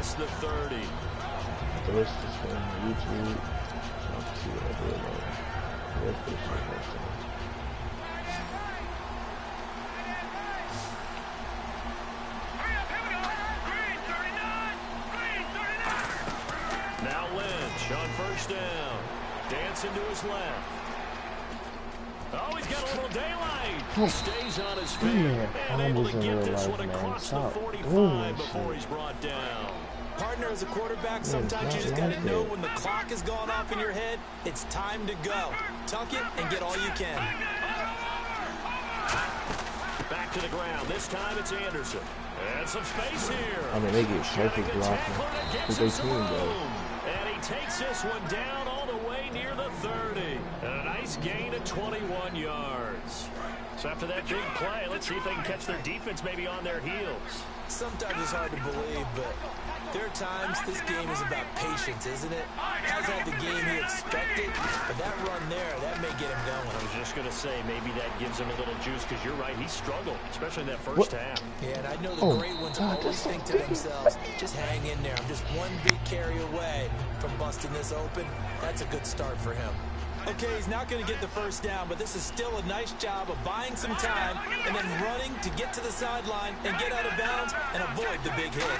past the 30. The rest of this one on YouTube. So I can see what I did later. The rest of this one next time. Now Lynch on first down. Dancing to his left. Oh, he's got a little daylight. Stays on his feet and able to get this one across the 45 before he's brought down. Partner, as a quarterback, sometimes you just got to know when the clock has gone off in your head, it's time to go. Tuck it and get all you can. Back to the ground. This time it's Anderson. And some space here. I mean, they get perfect blocking with their team, though. And he takes this one down all the way near the 30. And a nice gain of 21 yards. So after that big play, let's see if they can catch their defense maybe on their heels. Sometimes it's hard to believe, but there are times this game is about patience, isn't it? Hasn't had the game he expected, but that run there, that may get him going. I was just going to say, maybe that gives him a little juice, because you're right, he struggled, especially in that first half. Yeah, and I know the great ones always think to themselves, just hang in there. I'm just one big carry away from busting this open. That's a good start for him. Okay, he's not going to get the first down, but this is still a nice job of buying some time and then running to get to the sideline and get out of bounds and avoid the big hit.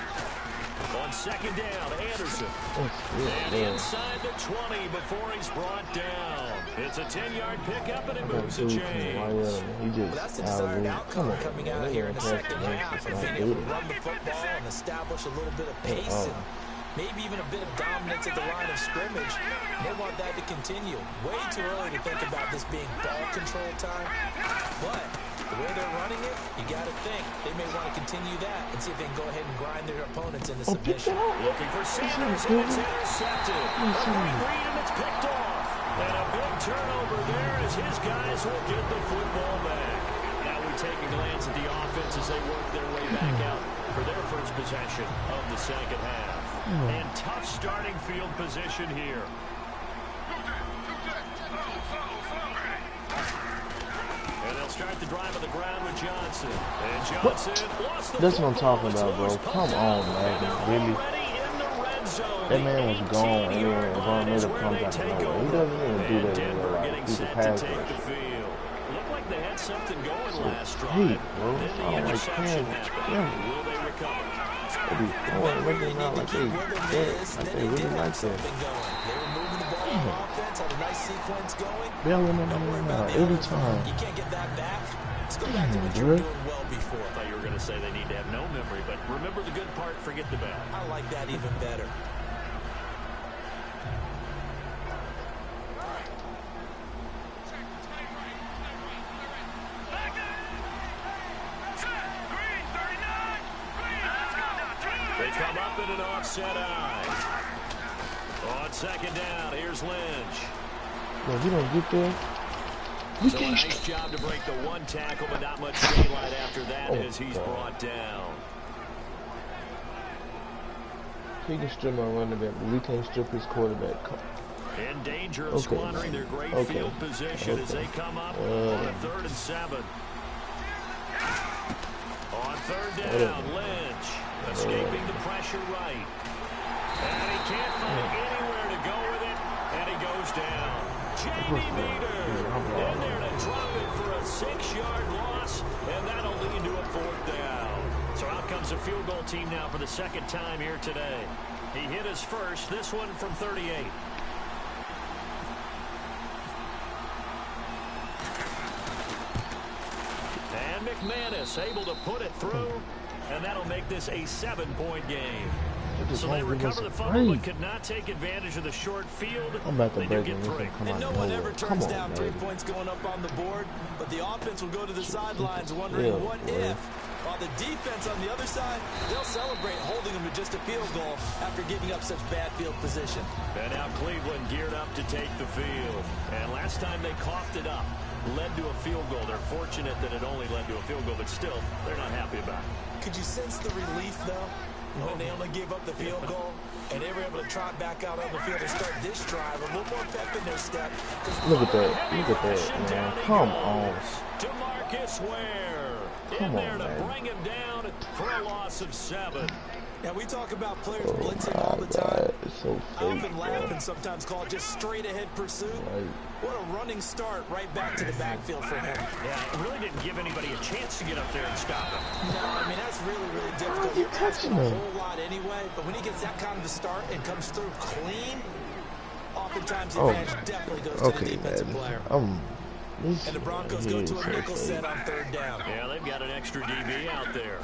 On second down, Anderson. And inside the 20 before he's brought down. It's a 10-yard pickup, and it moves the chains. Well, that's the desired outcome coming out here in the second half. And being able to run the football and establish a little bit of pace and maybe even a bit of dominance at the line of scrimmage. They want that to continue. Way too early to think about this being ball control time. But the way they're running it, you got to think they may want to continue that and see if they can go ahead and grind their opponents into submission. Looking for Sanders, and it's intercepted. A great read, and it's picked off. And a big turnover there as his guys will get the football back. Now we take a glance at the offense as they work their way back out for their first possession of the second half. And tough starting field position here. And they'll start the drive on the ground with Johnson. And Johnson lost the That's what I'm talking about, bro. Come on, man. Really? That man was gone, and then Von Miller comes out of nowhere. He doesn't even do that in real life. He's a pass rusher. Looked like they had something going last drive. Hey, bro. It's all like playing. Will they recover? They be throwing, looking out like they dead. Like they really like that. They were moving the ball on offense, had a nice sequence going. Every time. You can't get that back. Let's go back to what you were doing well before. I thought you were going to say they need to have no memory, but remember the good part, forget the bad. I like that even better. They come up in an offset eye. On second down, here's Lynch. No, we don't get there. So a nice job to break the one tackle, but not much daylight after that as he's brought down. He can strip our running back, but we can't strip his quarterback. In danger of squandering their great field position as they come up on a 3rd and 7. On third down, Lynch escaping the pressure right. And he can't find anywhere to go with it, and he goes down. J.D. Meter in there to drop it for a 6-yard loss, and that'll lead to a 4th down. So out comes the field goal team now for the second time here today. He hit his first, this one from 38. And McManus able to put it through, and that'll make this a 7-point game. So they recover the fumble, but could not take advantage of the short field. They do get 3. And no one ever turns down 3 points going up on the board, but the offense will go to the sidelines wondering what if. While the defense on the other side, they'll celebrate holding them to just a field goal after giving up such bad field position. And now Cleveland geared up to take the field. And last time they coughed it up, led to a field goal. They're fortunate that it only led to a field goal, but still, they're not happy about it. Could you sense the relief, though, when they only gave up the field goal and they were able to trot back out on the field and start this drive a little more pep in their step? Look at that, man. Come on. DeMarcus Ware in there to bring him down for a loss of 7. Yeah, we talk about players blitzing all the time. It's so I fake, often laugh and sometimes call it just straight-ahead pursuit. Right. What a running start right back to the backfield for him. Yeah, it really didn't give anybody a chance to get up there and stop him. No, I mean, that's really, really difficult. You're asking a whole lot anyway, but when he gets that kind of a start and comes through clean, oftentimes the advantage definitely goes to the defensive player. And the Broncos go to a nickel set on 3rd down. Yeah, they've got an extra DB out there.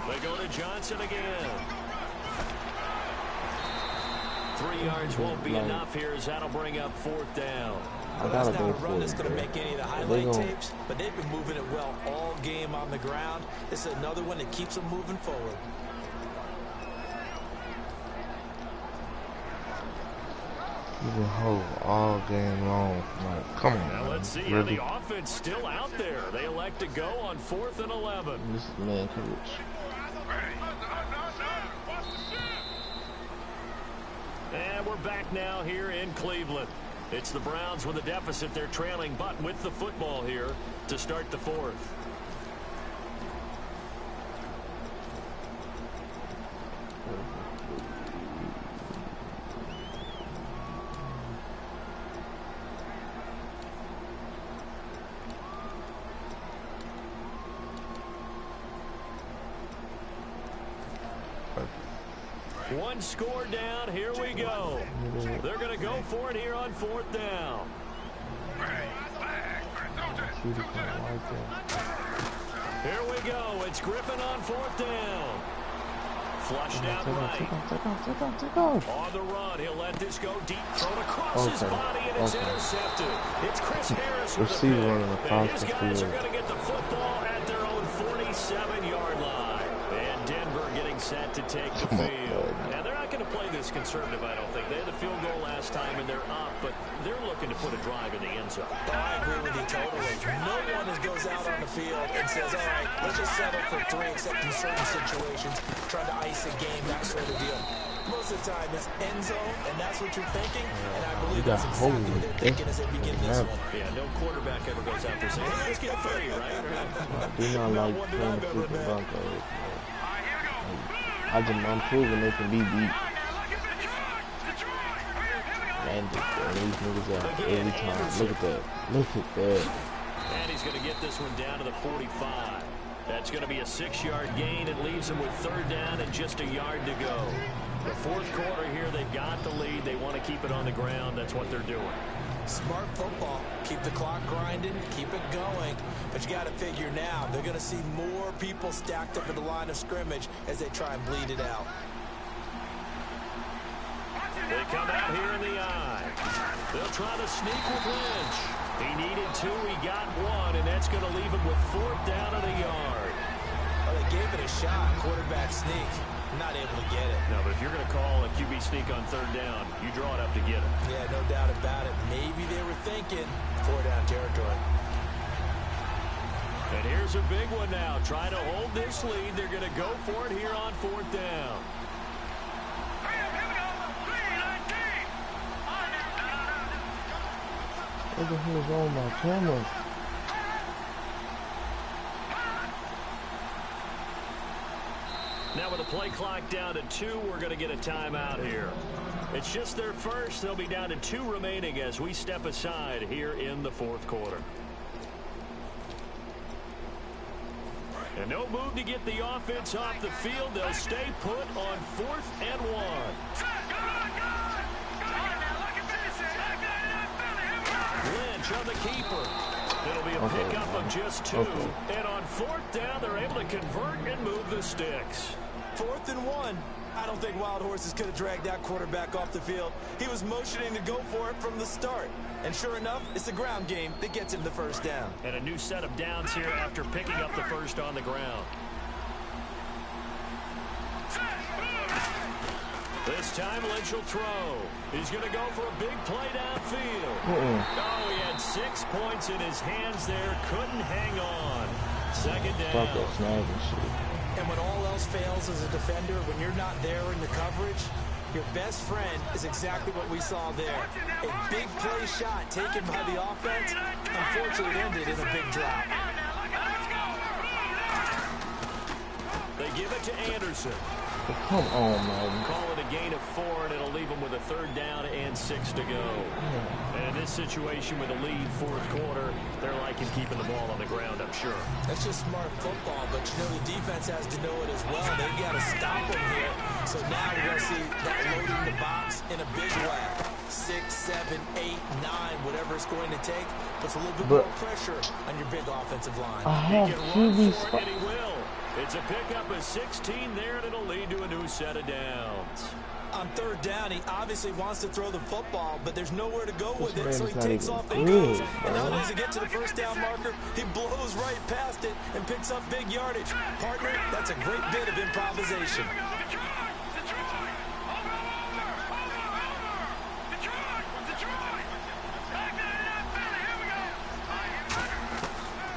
They go to Johnson again. 3 yards won't be enough here as that'll bring up 4th down. That's not a run that's going to make any of the highlight tapes, but they've been moving it well all game on the ground. This is another one that keeps them moving forward. You can hold all game long. Like, come on. Now let's see. Really? The offense still out there. They elect to go on 4th and 11. This is man coverage. And we're back now here in Cleveland. It's the Browns with a deficit. They're trailing, but with the football here to start the 4th. One score down. Here we go. They're going to go for it here on 4th down. Here we go. It's Griffin on 4th down. Flushed out right. On the run. He'll let this go deep. Thrown across his body, and it's intercepted. It's Chris Harris with the pick. And his guys are going to get the football at their own 47-yard line. And Denver getting set to take the field. Now, they're not going to play this conservative, I don't think. They had the field goal last time, and they're up, but they're looking to put a drive in the end zone. Oh, I agree with you totally. No one goes out on the field and says, all right, let's just settle for 3, except in certain situations, trying to ice a game, that sort of deal. Most of the time, it's end zone, and that's what you're thinking, and I believe that's exactly what they're thinking as they begin this one. Yeah, no quarterback ever goes out there saying, let's get 3, right? I do not like playing the Broncos. I'm proving they can be beat. And these niggas out every time. Look at that. Look at that. And he's going to get this one down to the 45. That's going to be a 6-yard gain. It leaves him with 3rd down and just a yard to go. The 4th quarter here, they've got the lead. They want to keep it on the ground. That's what they're doing. Smart football. Keep the clock grinding. Keep it going. But you got to figure now, they're going to see more people stacked up at the line of scrimmage as they try and bleed it out. They come out here in the eye. They'll try to sneak with Lynch. He needed 2. He got 1, and that's going to leave him with 4th down and a yard. Well, they gave it a shot. Quarterback sneak. Not able to get it. No, but if you're going to call a QB sneak on 3rd down, you draw it up to get it. Yeah, no doubt about it. Maybe they were thinking 4-down territory. And here's a big one now. Try to hold this lead. They're going to go for it here on 4th down. What the hell is wrong with my camera? Now with the play clock down to 2, we're going to get a timeout here. It's just their first. They'll be down to 2 remaining as we step aside here in the 4th quarter. And no move to get the offense off the field. They'll stay put on 4th and 1. Lynch on the keeper. It'll be a pickup of just 2. And on 4th down, they're able to convert and move the sticks. 4th and 1. I don't think Wild Horses could have dragged that quarterback off the field. He was motioning to go for it from the start. And sure enough, it's the ground game that gets him the 1st down. And a new set of downs here after picking up the 1st on the ground. This time, Lynch will throw. He's going to go for a big play downfield. Oh, he had 6 points in his hands there. Couldn't hang on. 2nd down. And when all else fails as a defender, when you're not there in the coverage, your best friend is exactly what we saw there. A big play shot taken by the offense. Unfortunately, it ended in a big drop. give it to Anderson. Come on, man. Call it a gain of 4, and it'll leave them with a 3rd down and 6 to go. And in this situation with a lead, 4th quarter, they're liking keeping the ball on the ground, I'm sure. That's just smart football, but you know the defense has to know it as well. They've got to stop them here. So now we're going to see that loading the box in a big way. 6, 7, 8, 9, whatever it's going to take, puts a little bit more pressure on your big offensive line. He can run for it, and he will. It's a pickup of 16 there, and it'll lead to a new set of downs. On 3rd down, he obviously wants to throw the football, but there's nowhere to go with it, so he takes off and goes. And not only does he get to the 1st down marker, he blows right past it and picks up big yardage. Partner, that's a great bit of improvisation.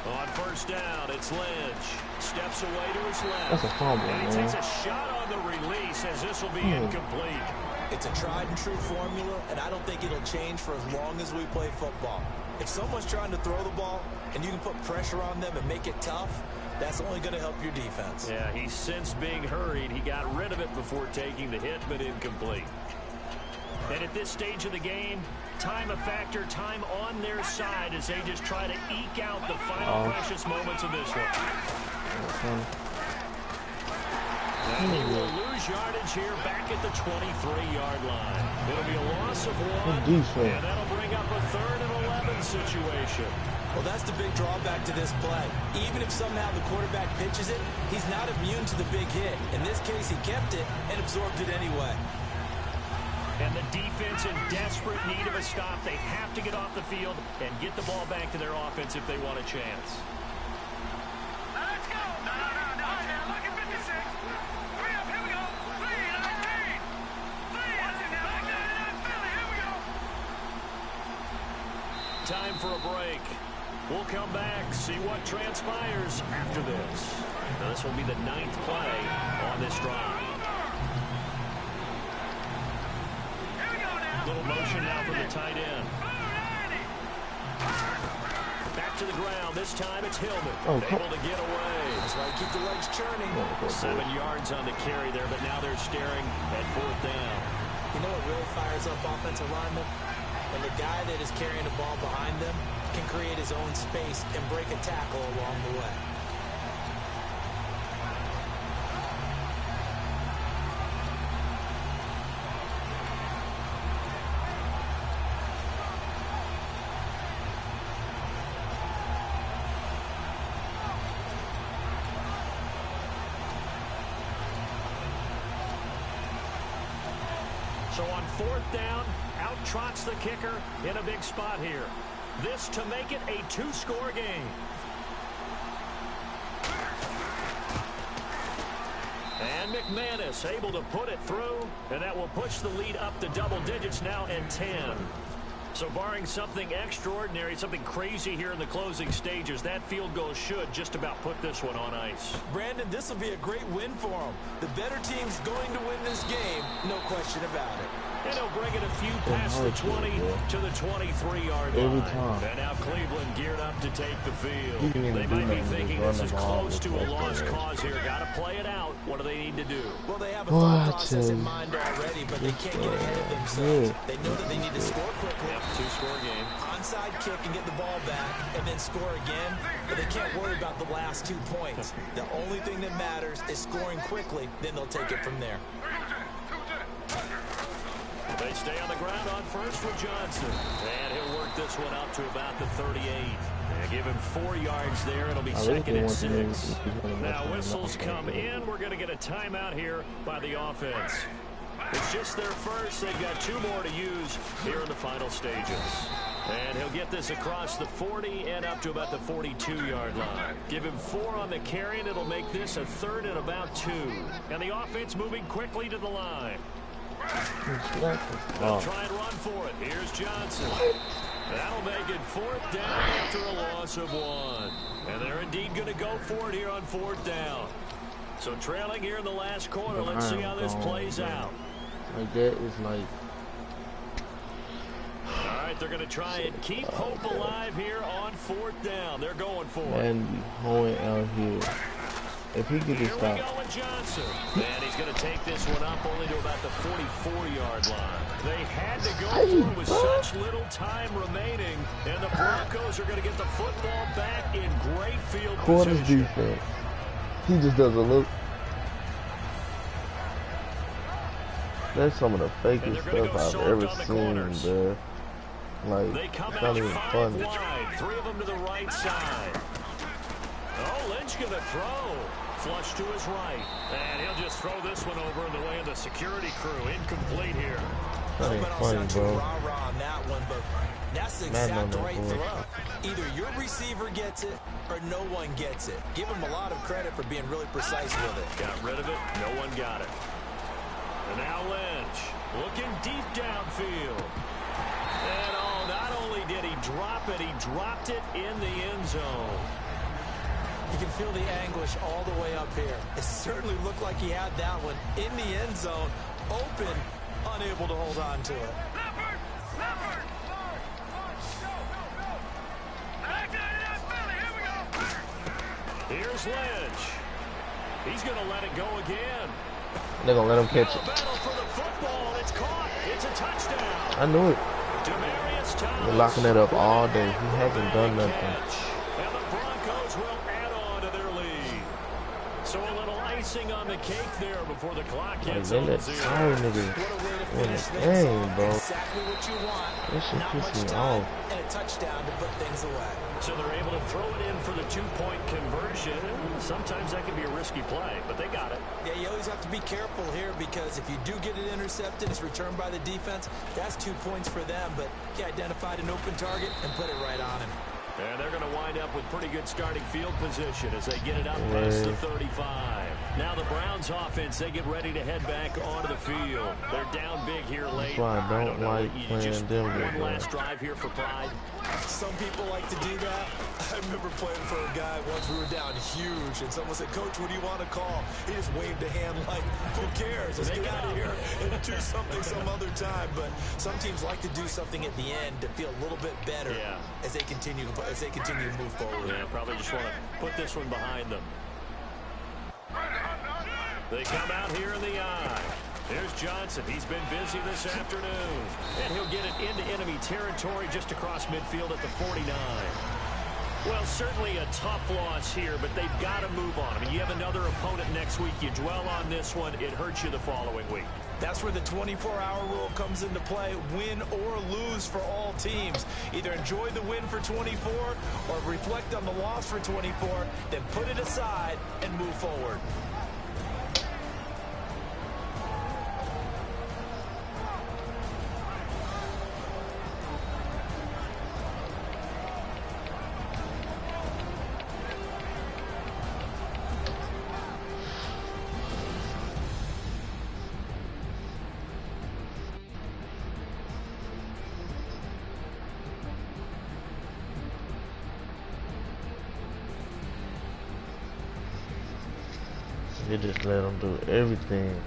On 1st down, it's Lynch. Steps away to his left. That's a fumble, and he man. takes a shot on the release as this will be incomplete. It's a tried and true formula, and I don't think it'll change for as long as we play football. If someone's trying to throw the ball and you can put pressure on them and make it tough, that's only going to help your defense. Yeah, he sensed being hurried. He got rid of it before taking the hit, but incomplete. And at this stage of the game, time a factor, time on their side as they just try to eke out the final precious moments of this one. And he will lose yardage here back at the 23-yard line. It'll be a loss of 1, and that'll bring up a 3rd and 11 situation. Well, that's the big drawback to this play. Even if somehow the quarterback pitches it, he's not immune to the big hit. In this case, he kept it and absorbed it anyway. And the defense in desperate need of a stop. They have to get off the field and get the ball back to their offense if they want a chance. Let's go. Look at 56. 3 up. Here we go. 3 and 19. 3 and 19. Here we go. Time for a break. We'll come back, see what transpires after this. Now, this will be the 9th play on this drive. Little motion now from the tight end. Back to the ground. This time it's Hillman. Able to get away. That's why you keep the legs churning. 7 yards on the carry there, but now they're staring at 4th down. You know what really fires up offensive linemen? When the guy that is carrying the ball behind them can create his own space and break a tackle along the way. So on 4th down, out trots the kicker in a big spot here. This to make it a 2-score game. And McManus able to put it through, and that will push the lead up to double digits now at 10. So barring something extraordinary, something crazy here in the closing stages, that field goal should just about put this one on ice. Brandon, this will be a great win for them. The better team's going to win this game, no question about it. And he'll bring it a few past the 20 to the 23-yard line. And now Cleveland geared up to take the field. They might be thinking this is close to a lost cause here. Got to play it out. What do they need to do? Well, they have a thought process in mind already, but they can't get ahead of themselves. They know that they need to score quickly. Yep, 2-score game. Onside kick and get the ball back and then score again, but they can't worry about the last 2 points. The only thing that matters is scoring quickly, then they'll take it from there. They stay on the ground on first with Johnson. And he'll work this one up to about the 38. And give him 4 yards there. It'll be 2nd and 6. Now whistles come in. We're going to get a timeout here by the offense. It's just their first. They've got 2 more to use here in the final stages. And he'll get this across the 40 and up to about the 42-yard line. Give him 4 on the carry, and it'll make this a 3rd and about 2. And the offense moving quickly to the line. They'll try and run for it. Here's Johnson. That'll make it 4th down after a loss of 1. And they're indeed going to go for it here on 4th down. So trailing here in the last quarter. Let's see how this plays out. Like that is like... All right, they're going to try and keep hope alive here on 4th down. They're going for it. And be hoeing out here. If he could just stop. Johnson. And he's going to take this one up only to about the 44-yard line. They had to go for it with such little time remaining, and the Broncos are going to get the football back in great field Quarters position. defense. He just doesn't look. That's some of the fakest stuff I've ever seen, bro. Like, it's not even funny. Wide. 3 of them to the right side. Oh, Lynch going to throw. Flush to his right. And he'll just throw this one over in the way of the security crew. Incomplete here. That ain't funny, bro. Rah-rah on that one, but that's the exact right throw. Either your receiver gets it or no one gets it. Give him a lot of credit for being really precise with it. Got rid of it. No one got it. And now Lynch looking deep downfield. And oh, not only did he drop it, he dropped it in the end zone. You can feel the anguish all the way up here. It certainly looked like he had that one in the end zone, open, unable to hold on to it. Here's Lynch. He's going to let it go again. They're going to let him catch it. Battle for the football. It's caught. It's a touchdown. I knew it. They're locking it up all day. He hasn't done nothing. And the Broncos will add on to their lead. So a little icing on the cake there before the clock hits on that zero. tired nigga in the game, bro. Exactly what you want. This shit Not pissed much me time off. and a touchdown to put things away. So they're able to throw it in for the 2-point conversion. Sometimes that can be a risky play, but they got it. Yeah, you always have to be careful here because if you do get it intercepted, it's returned by the defense. That's 2 points for them, but he identified an open target and put it right on him. And they're going to wind up with pretty good starting field position as they get it up past the 35. Now the Browns offense, they get ready to head back onto the field. They're down big here late. That's why I don't like playing Denver. One last drive here for pride. Some people like to do that. I remember playing for a guy once we were down huge, and someone said, "Coach, what do you want to call?" He just waved a hand like, "Who cares? Let's get out of here and do something some other time." But some teams like to do something at the end to feel a little bit better as they continue to move forward. Yeah, probably just want to put this one behind them. They come out here in the eye. There's Johnson. He's been busy this afternoon. And he'll get it into enemy territory just across midfield at the 49. Well, certainly a tough loss here, but they've got to move on. I mean, you have another opponent next week. You dwell on this one, it hurts you the following week. That's where the 24-hour rule comes into play, win or lose for all teams. Either enjoy the win for 24 or reflect on the loss for 24, then put it aside and move forward. They just let them do everything.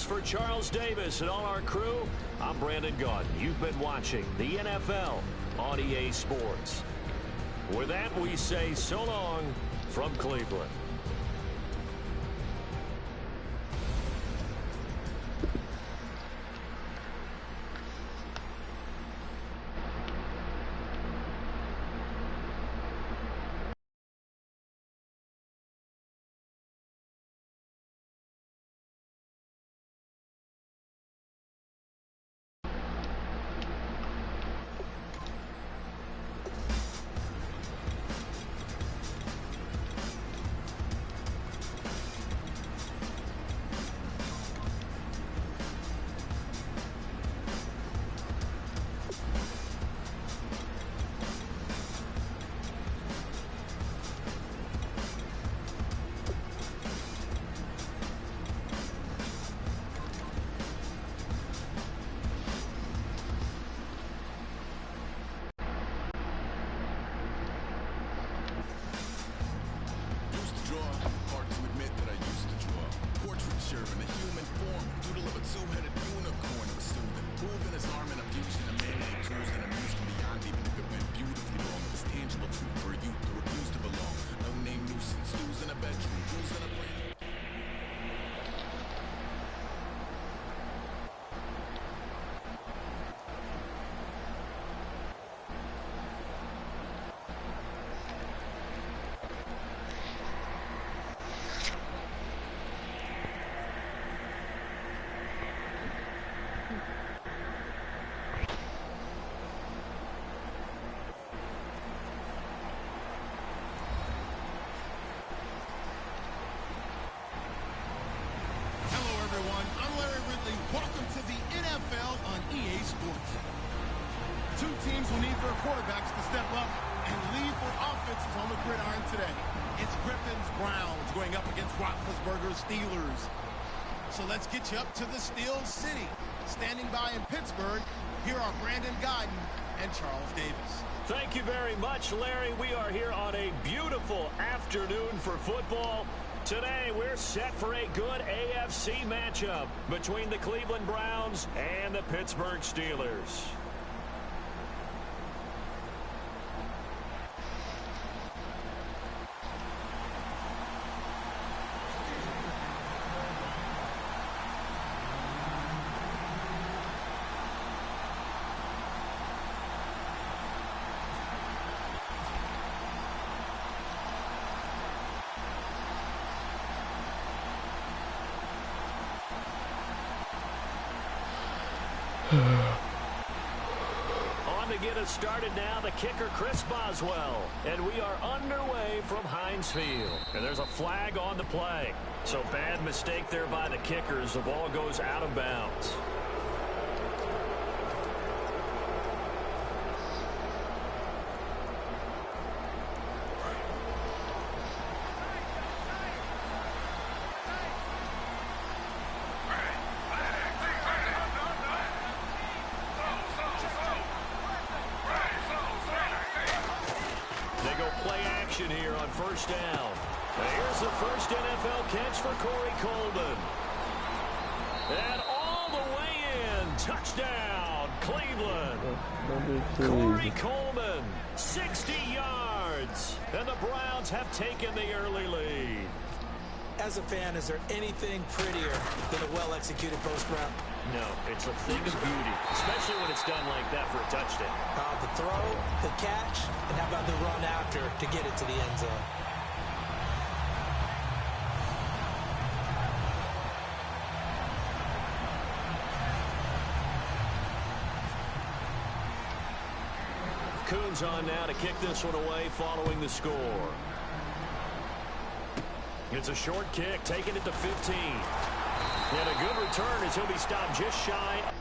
For Charles Davis and all our crew, I'm Brandon Gaudin. You've been watching the NFL on EA Sports. With that, we say so long from Cleveland. everyone. I'm Larry Ridley. Welcome to the NFL on EA Sports. Two teams will need their quarterbacks to step up and lead for offenses on the gridiron today. It's Griffin's Browns going up against Roethlisberger's Steelers. So let's get you up to the Steel City. Standing by in Pittsburgh, here are Brandon Guyton and Charles Davis. Thank you very much, Larry. We are here on a beautiful afternoon for football. Today, we're set for a good AFC matchup between the Cleveland Browns and the Pittsburgh Steelers. On to get us started now, the kicker, Chris Boswell. And we are underway from Heinz Field. And there's a flag on the play. So bad mistake there by the kickers. The ball goes out of bounds. Here on first down. Here's the first NFL catch for Corey Coleman. And all the way in. Touchdown, Cleveland. Corey Coleman, 60 yards. And the Browns have taken the early lead. As a fan, is there anything prettier than a well-executed post route? No, it's a thing of beauty, especially when it's done like that for a touchdown. The throw, the catch, and how about the run after to get it to the end zone? Coons on now to kick this one away following the score. It's a short kick, taking it to 15. And a good return as he'll be stopped just shy.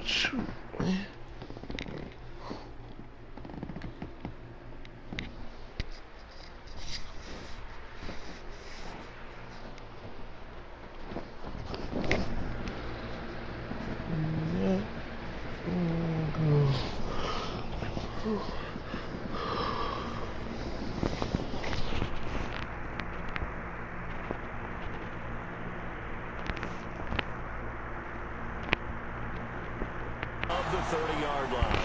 Shoot. Of the 30-yard line.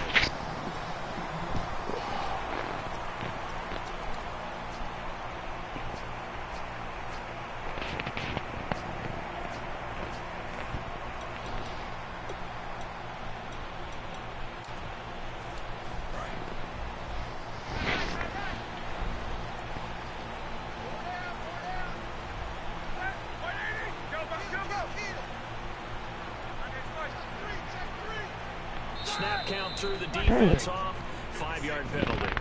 Snap count through the defense off. 5-yard penalty.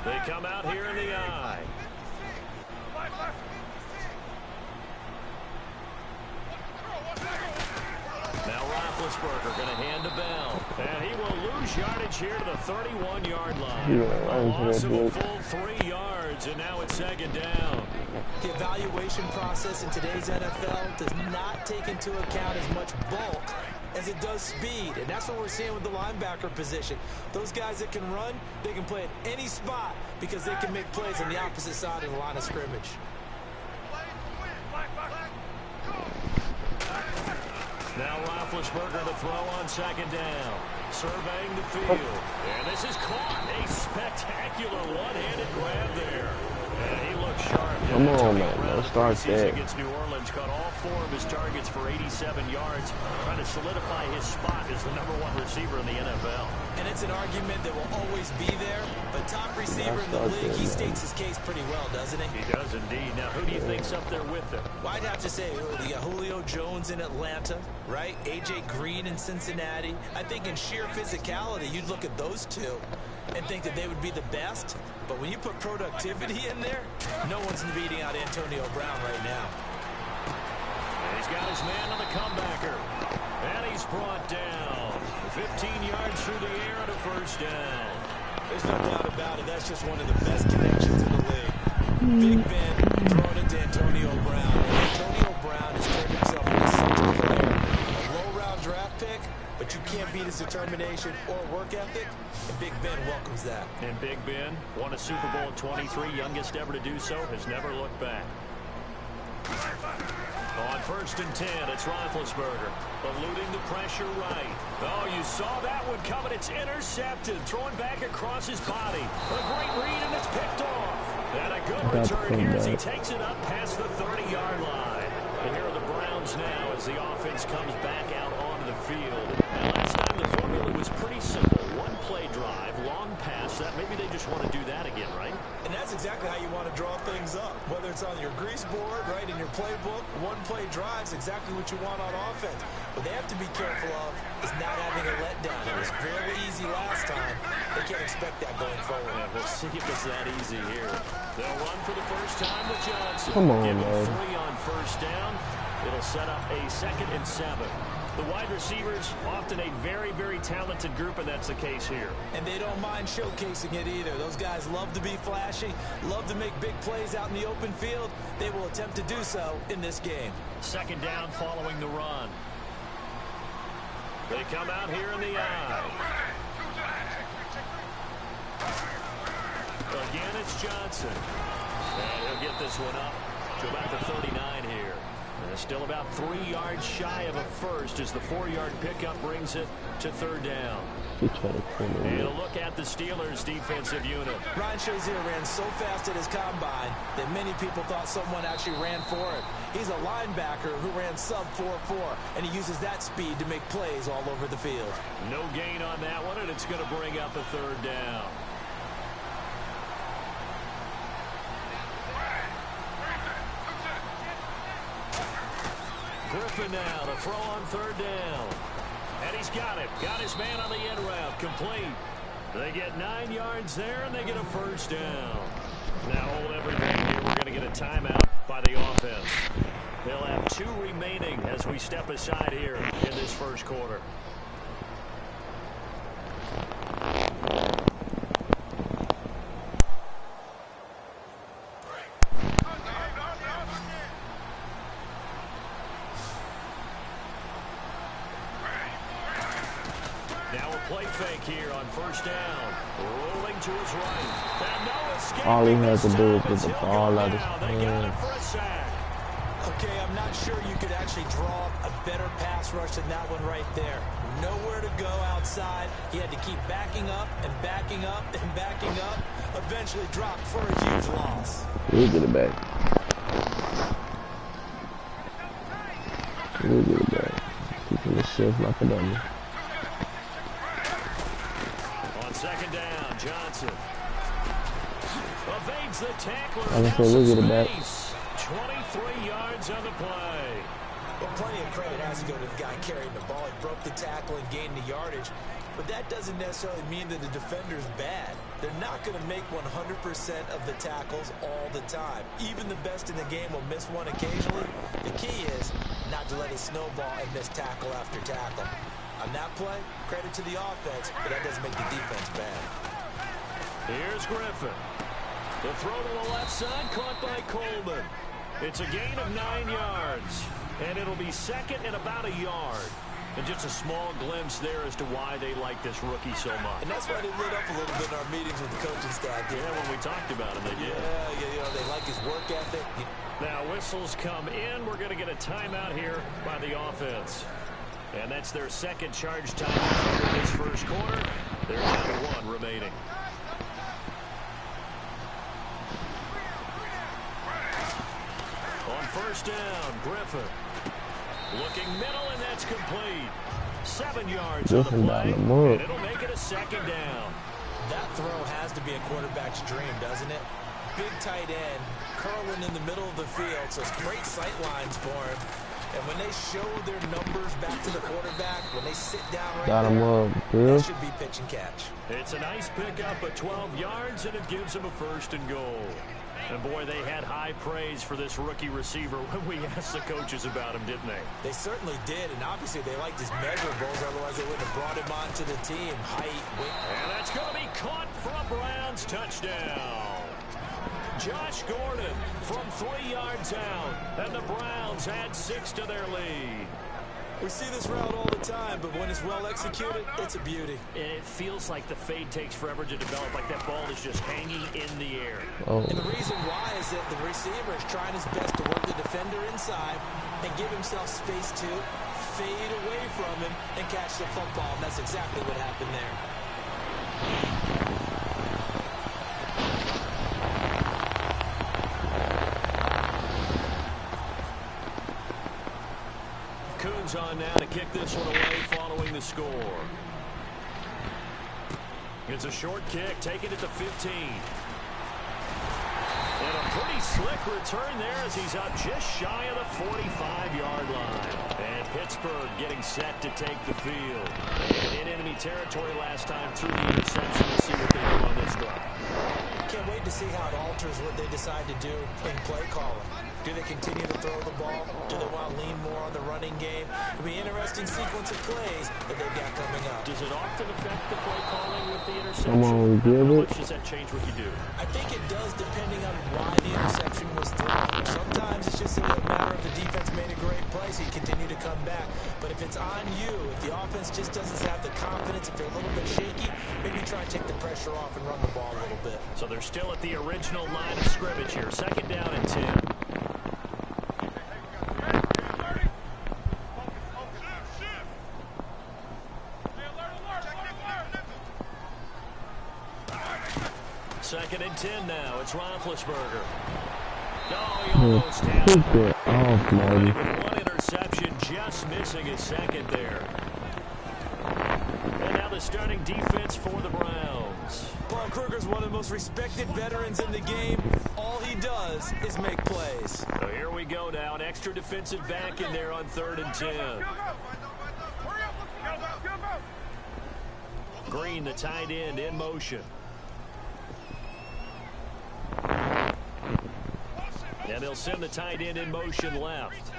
They come out here in the eye. Now Roethlisberger going to hand the bell. And he will lose yardage here to the 31-yard line. A loss of a full 3 yards, and now it's second down. The evaluation process in today's NFL does not take into account as much bulk as it does speed, and that's what we're seeing with the linebacker position. Those guys that can run, they can play at any spot because they can make plays on the opposite side of the line of scrimmage. Now Roethlisberger to throw on second down. Surveying the field. And this This is caught. A spectacular one-handed grab there. And he looks sharp. Come on, man. Let's start that. Against New Orleans, caught all 4 of his targets for 87 yards, trying to solidify his spot as the #1 receiver in the NFL. And it's an argument that will always be there, but top receiver in the league, he states his case pretty well, doesn't he? He does indeed. Now, who do you think's up there with him? Well, I'd have to say Julio Jones in Atlanta, right? A.J. Green in Cincinnati. I think in sheer physicality, you'd look at those two and think that they would be the best. But when you put productivity in there, no one's beating out Antonio Brown right now. And he's got his man on the comebacker. And he's brought down. 15 yards through the air and a first down. There's no doubt about it. That's just one of the best connections in the league. Big Ben throwing it to Antonio Brown. And Antonio Brown has turned himself into such a player. A low-round draft pick, but you can't beat his determination or work ethic. And Big Ben welcomes that. And Big Ben won a Super Bowl at 23, youngest ever to do so, has never looked back. On 1st and 10, it's Roethlisberger, eluding the pressure right. Oh, you saw that one coming. It's intercepted, thrown back across his body. A great read, and it's picked off. And a good return here as he takes it up past the 30-yard line. And here are the Browns now as the offense comes back out onto the field. And last time the formula was pretty simple. One-play drive, long pass. That maybe they just want to do that again, right? And that's exactly how you want to draw things up. Whether it's on your grease board, right, in your playbook, one-play drive's exactly what you want on offense. What they have to be careful of is not having a letdown. It was fairly easy last time. They can't expect that going forward. Yeah, we'll see if it's that easy here. They'll run for the first time with Johnson. Come on, Give him man. 3 on first down. It'll set up a 2nd and 7. The wide receivers, often a very, very talented group, and that's the case here. And they don't mind showcasing it either. Those guys love to be flashy, love to make big plays out in the open field. They will attempt to do so in this game. 2nd down following the run. They come out here in the eye. Again, it's Johnson. And he'll get this one up to about the 39 here. And it's still about 3 yards shy of a first as the 4-yard pickup brings it to 3rd down. And a look at the Steelers' defensive unit. Ryan Shazier ran so fast at his combine that many people thought someone actually ran for him. He's a linebacker who ran sub 4.4, and he uses that speed to make plays all over the field. No gain on that one, and it's going to bring up a 3rd down. Griffin now to throw on 3rd down. And he's got it. Got his man on the end route. Complete. They get 9 yards there, and they get a first down. Now hold everything here. We're going to get a timeout by the offense. They'll have 2 remaining as we step aside here in this first quarter. Play fake here on 1st down. Rolling to his right. And no escape. All he had to do was get the ball out of his hands. Okay, I'm not sure you could actually draw a better pass rush than that one right there. Nowhere to go outside. He had to keep backing up and backing up and backing up. Eventually dropped for a huge loss. We'll get it back. We'll get it back. Keeping the shift like a dummy. 2nd down, Johnson. Evades the tackler. Like I said, we'll get it back. 23 yards on the play. Well, plenty of credit has to go to the guy carrying the ball. He broke the tackle and gained the yardage. But that doesn't necessarily mean that the defender's bad. They're not going to make 100% of the tackles all the time. Even the best in the game will miss one occasionally. The key is not to let it snowball and miss tackle after tackle. On that play, credit to the offense, but that doesn't make the defense bad. Here's Griffin. The throw to the left side, caught by Coleman. It's a gain of 9 yards, and it'll be 2nd and about a yard. And just a small glimpse there as to why they like this rookie so much. And that's why they lit up a little bit in our meetings with the coaching staff. Yeah, when we talked about him, they did. Yeah, you know, they like his work ethic. Now whistles come in. We're going to get a timeout here by the offense. And that's their 2nd charge time in this first quarter. They're down to 1 remaining. remaining. On first down, Griffin. Looking middle, and that's complete. 7 yards on the play, and it'll make it a second down. That throw has to be a quarterback's dream, doesn't it? Big tight end, curling in the middle of the field, so it's great sight lines for him. And when they show their numbers back to the quarterback, when they sit down right there, that should be pitch and catch. It's a nice pickup of 12 yards, and it gives them a first and goal. And boy, they had high praise for this rookie receiver when we asked the coaches about him, didn't they? They certainly did, and obviously they liked his measurables, otherwise they wouldn't have brought him onto the team. Height, weight. And that's going to be caught for a Browns touchdown. Josh Gordon from 3 yards out, and the Browns add 6 to their lead. We see this route all the time, but when it's well executed, it's a beauty. And it feels like the fade takes forever to develop, like that ball is just hanging in the air. Oh. And the reason why is that the receiver is trying his best to work the defender inside and give himself space to fade away from him and catch the football, and that's exactly what happened there. On now to kick this one away following the score. It's a short kick, taken at the 15. And a pretty slick return there as he's up just shy of the 45-yard line. And Pittsburgh getting set to take the field. In enemy territory last time through the interception. We'll see what they do on this drive. Can't wait to see how it alters what they decide to do in play calling. Do they continue to throw the ball? Do they want to lean more on the running game? It'll be an interesting sequence of plays that they've got coming up. Does it often affect the play calling with the interception? Come on, give How it. much does that change what you do? I think it does depending on why the interception was thrown. Sometimes it's just a matter of the defense made a great play, so you continue to come back. But if it's on you, if the offense just doesn't have the confidence, if they're a little bit shaky, maybe try and take the pressure off and run the ball a little bit. So they're still at the original line of scrimmage here. Second down and 10. Second and 10 now. It's Roethlisberger. Oh, he almost had it. Take that off, man. With one interception, just missing his second there. And now the starting defense for the Browns. Paul Kruger's one of the most respected veterans in the game. All he does is make plays. So here we go now. An extra defensive back in there on 3rd and 10. Green, the tight end, in motion. And they'll send the tight end in motion left.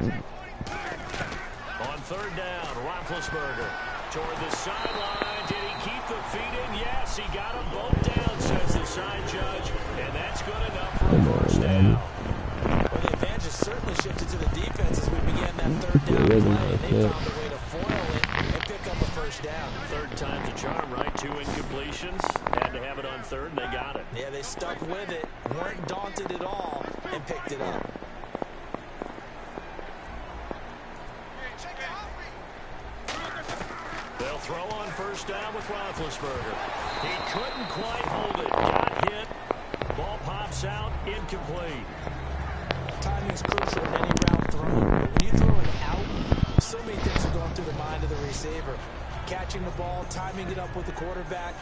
On 3rd down, Roethlisberger toward the sideline. Did he keep the feet in? Yes, he got them both down, says the side judge. And that's good enough for a first down. Well, the advantage has certainly shifted to the defense as we began that 3rd down play. They found a way to foil it and pick up a first down. 3rd time's a charm, right? 2 incompletions. Had to have it on 3rd, and they got it. Yeah, they stuck with it, weren't daunted at all, and picked it up. They'll throw on first down with Roethlisberger. He couldn't quite hold it. Got hit. Ball pops out. Incomplete. Timing is crucial in any route thrown. But when you throw it out, so many things are going through the mind of the receiver. Catching the ball, timing it up with the quarterback.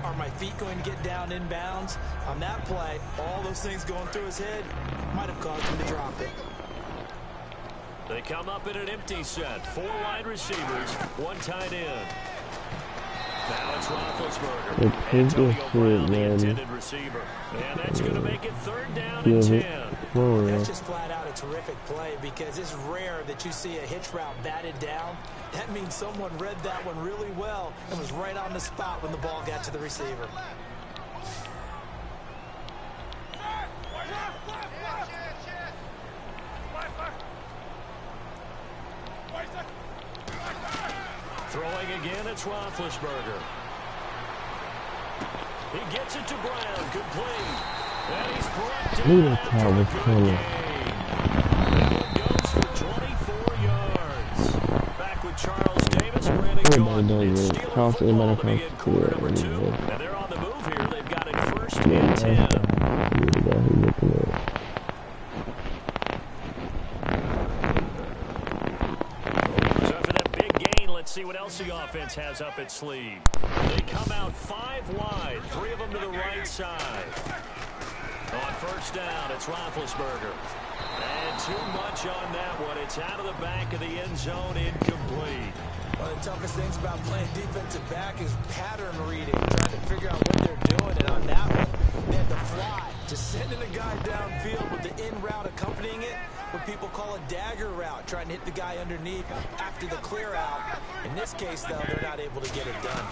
Are my feet going to get down in bounds? On that play, all those things going through his head might have caused him to drop it. They come up in an empty set. 4 wide receivers, 1 tight end. Now it's Roethlisberger. Antonio Brown, the intended receiver. And that's going to make it 3rd down and 10. That's just flat out a terrific play because it's rare that you see a hitch route batted down. That means someone read that one really well and was right on the spot when the ball got to the receiver. Throwing again, it's Roethlisberger. He gets it to Brown, complete. And he's brought down to the game. That one goes for 24 yards. Back back with Charles Davis. Brandon Gaudin. It's Steeler football to begin quarter number 2. And they're on the move here. They've got it 1st and 10. So for that big gain, let's see what else the offense has up its sleeve. They come out 5 wide, 3 of them to the right side. On 1st down, it's Roethlisberger. And too much on that one. It's out of the back of the end zone, incomplete. One of the toughest things about playing defensive back is pattern reading, trying to figure out what they're doing. And on that one, they had to fly, just sending a guy downfield with the in route accompanying it, what people call a dagger route, trying to hit the guy underneath after the clear out. In this case, though, they're not able to get it done.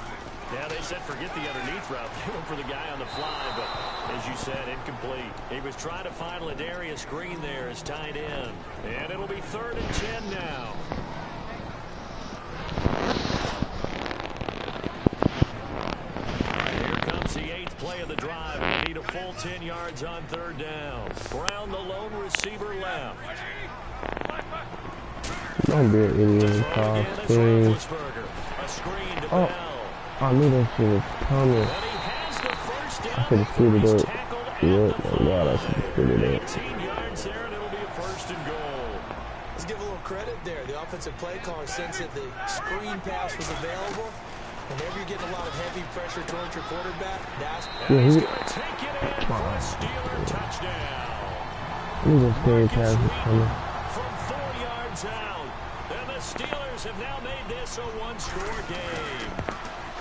Yeah, they said forget the underneath route. They went for the guy on the fly, but as you said, incomplete. He was trying to find Ladarius Green there as tight end. And it'll be 3rd and 10 now. Here comes the 8th play of the drive. They need a full 10 yards on 3rd down. Brown, the lone receiver, left. Don't be an idiot, Carl. Oh, I knew that shit was coming. I could have screwed it up. Yep, my God, I should have screwed it up. 18 yards there, and it'll be a 1st and goal. Let's give a little credit there. The offensive play caller sensed that the screen pass was available. Whenever you're getting a lot of heavy pressure towards your quarterback, that's he's going to take it in for a Steeler touchdown. He's a screen pass is coming. From 4 yards out, and the Steelers have now made this a one-score game.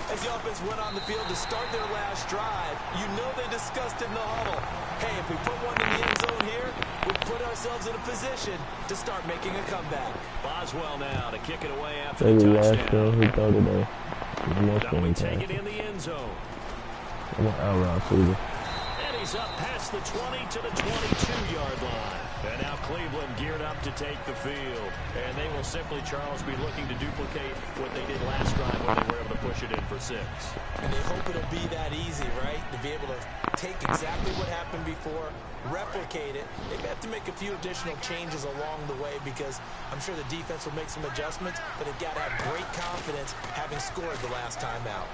As the offense went on the field to start their last drive, you know they discussed in the huddle, hey, if we put one in the end zone here, we put ourselves in a position to start making a comeback. Boswell now to kick it away after Maybe the last touchdown. game he throw today. Now we take it in the end zone. I'm an out-route shooter. And he's up past the 20 to the 22-yard line. And now Cleveland geared up to take the field. And they will simply, Charles, be looking to duplicate what they did last drive when they were able to push it in for 6. And they hope it'll be that easy, right? To be able to take exactly what happened before, replicate it. They may have to make a few additional changes along the way because I'm sure the defense will make some adjustments, but they've got to have great confidence having scored the last time out.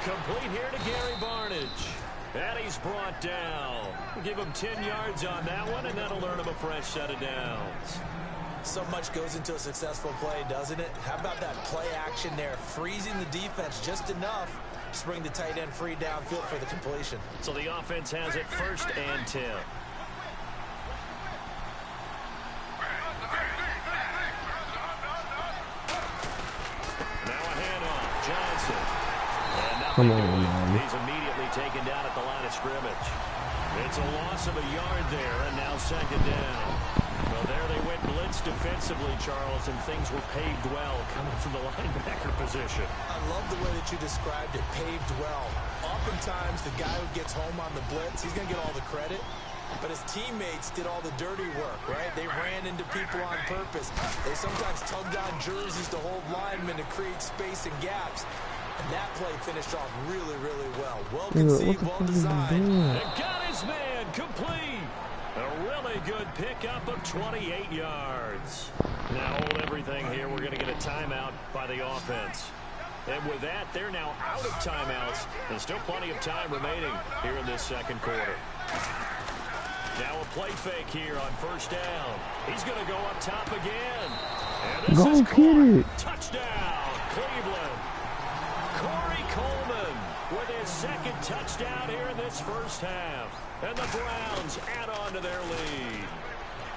Complete here to Gary Barnidge. And he's brought down. Give him 10 yards on that one, and that'll earn him a fresh set of downs. So much goes into a successful play, doesn't it? How about that play action there, freezing the defense just enough to bring the tight end free downfield for the completion. So the offense has it 1st and 10. Now a handoff. Johnson. Come on, man. He's immediately taken down at the line of scrimmage. It's a loss of a yard there, and now 2nd down. Well, there they went blitz defensively, Charles, and things were paved well coming from the linebacker position. I love the way that you described it, paved well. Oftentimes, the guy who gets home on the blitz, he's going to get all the credit. But his teammates did all the dirty work, right? They ran into people on purpose. They sometimes tugged on jerseys to hold linemen to create space and gaps. And that play finished off really, really well. Well conceived, well designed. And got his man complete. A really good pickup of 28 yards. Now hold everything here. We're going to get a timeout by the offense. And with that, they're now out of timeouts. There's still plenty of time remaining here in this 2nd quarter. Now a play fake here on 1st down. He's going to go up top again. And this is caught. Touchdown, Cleveland. Corey Coleman with his 2nd touchdown here in this 1st half. And the Browns add on to their lead.